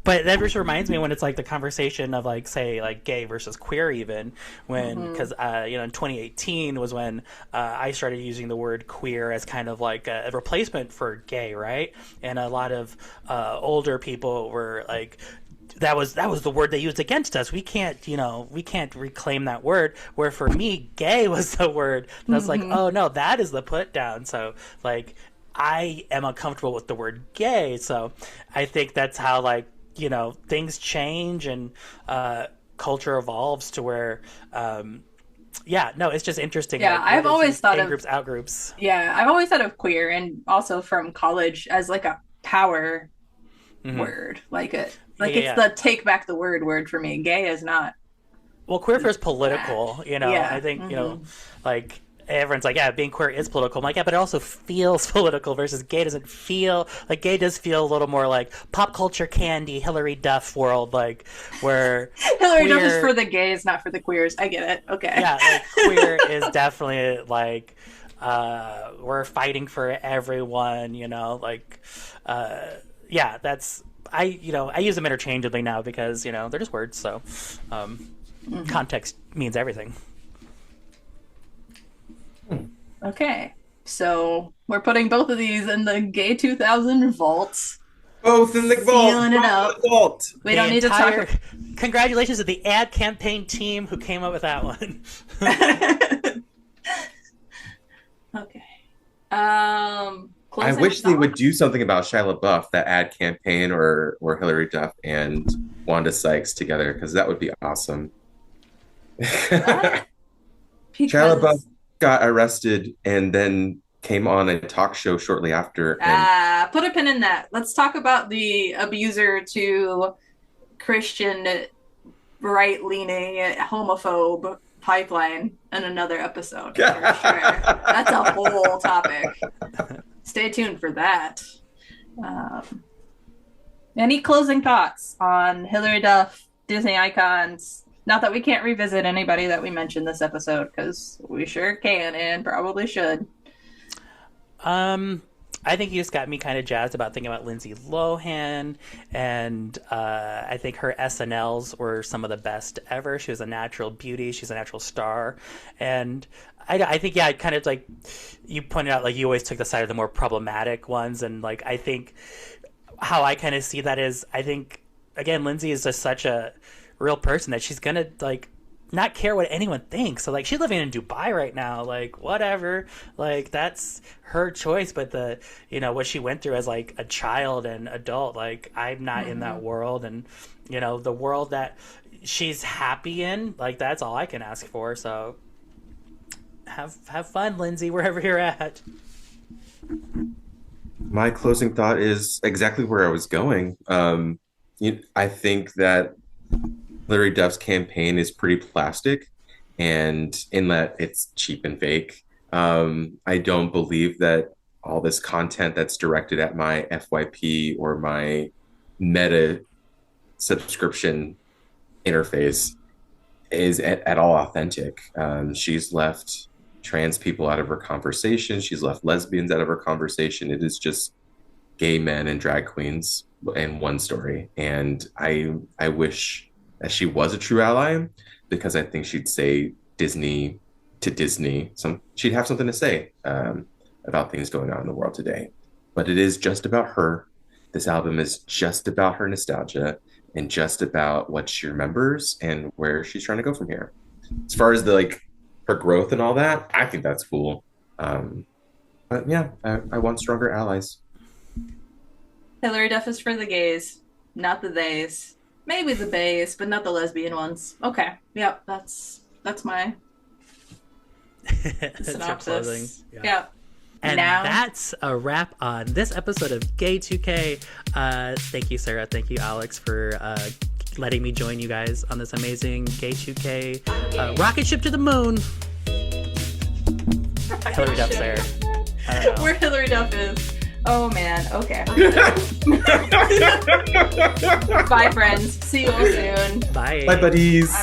but that just reminds me when it's the conversation of say gay versus queer, even when because in 2018 was when I started using the word queer as kind of a replacement for gay, right? And a lot of older people were that was the word they used against us. We can't reclaim that word. Where for me, gay was the word. And I was like, oh no, that is the put down. So like, I am uncomfortable with the word gay. So I think that's how things change and culture evolves to where, it's just interesting. Yeah, I've always thought of in-groups, out-groups. Yeah, I've always thought of queer, and also from college, as like a power word. It's the take back the word for me. Gay is not. Well, queer is political, I think, everyone's like, yeah, being queer is political. I'm like, yeah, but it also feels political versus gay doesn't feel like gay does feel a little more like pop culture candy, Hilary Duff world, like where Hilary Duff is for the gays, not for the queers. I get it. Okay. Yeah, queer is definitely like, we're fighting for everyone, that's, I use them interchangeably now because, they're just words. So, context means everything. Okay, so we're putting both of these in the Gay 2000 vault. Both in the vault. Sealing it up. Vault. We don't need to talk. Congratulations to the ad campaign team who came up with that one. Okay. I wish they would do something about Shia LaBeouf, that ad campaign, or Hilary Duff and Wanda Sykes together, because that would be awesome. Shia LaBeouf got arrested and then came on a talk show shortly after. Put a pin in that. Let's talk about the abuser to Christian right-leaning homophobe pipeline in another episode. For sure. That's a whole topic. Stay tuned for that. Any closing thoughts on Hilary Duff, Disney icons? Not that we can't revisit anybody that we mentioned this episode, because we sure can and probably should. I think you just got me kind of jazzed about thinking about Lindsay Lohan, and I think her SNLs were some of the best ever. She was a natural beauty. She's a natural star. And I think, kind of like you pointed out, like you always took the side of the more problematic ones. And like, I think how I kind of see that is, I think, again, Lindsay is just such a real person that she's going to like not care what anyone thinks. So like, she's living in Dubai right now, like whatever, like that's her choice. But the, what she went through as like a child and adult, like I'm not in that world, and the world that she's happy in, like that's all I can ask for. So have fun, Lindsay, wherever you're at. My closing thought is exactly where I was going. I think that Hilary Duff's campaign is pretty plastic, and in that it's cheap and fake. I don't believe that all this content that's directed at my FYP or my Meta subscription interface is at all authentic. She's left trans people out of her conversation. She's left lesbians out of her conversation. It is just gay men and drag queens in one story. And I wish that she was a true ally, because I think she'd say Disney to Disney. She'd have something to say about things going on in the world today. But it is just about her. This album is just about her nostalgia and just about what she remembers and where she's trying to go from here. As far as her growth and all that, I think that's cool. But yeah, I want stronger allies. Hilary Duff is for the gays, not the theys. Maybe the bays, but not the lesbian ones. Okay. Yep, that's my synopsis. Yeah. And that's a wrap on this episode of Gay2k. Thank you, Sarah. Thank you, Alex, for letting me join you guys on this amazing Gay2k rocket ship to the moon. Hilary Duff's there. I don't know. Where Hilary Duff is. Oh man, okay. Bye friends. See you all soon. Bye. Bye buddies.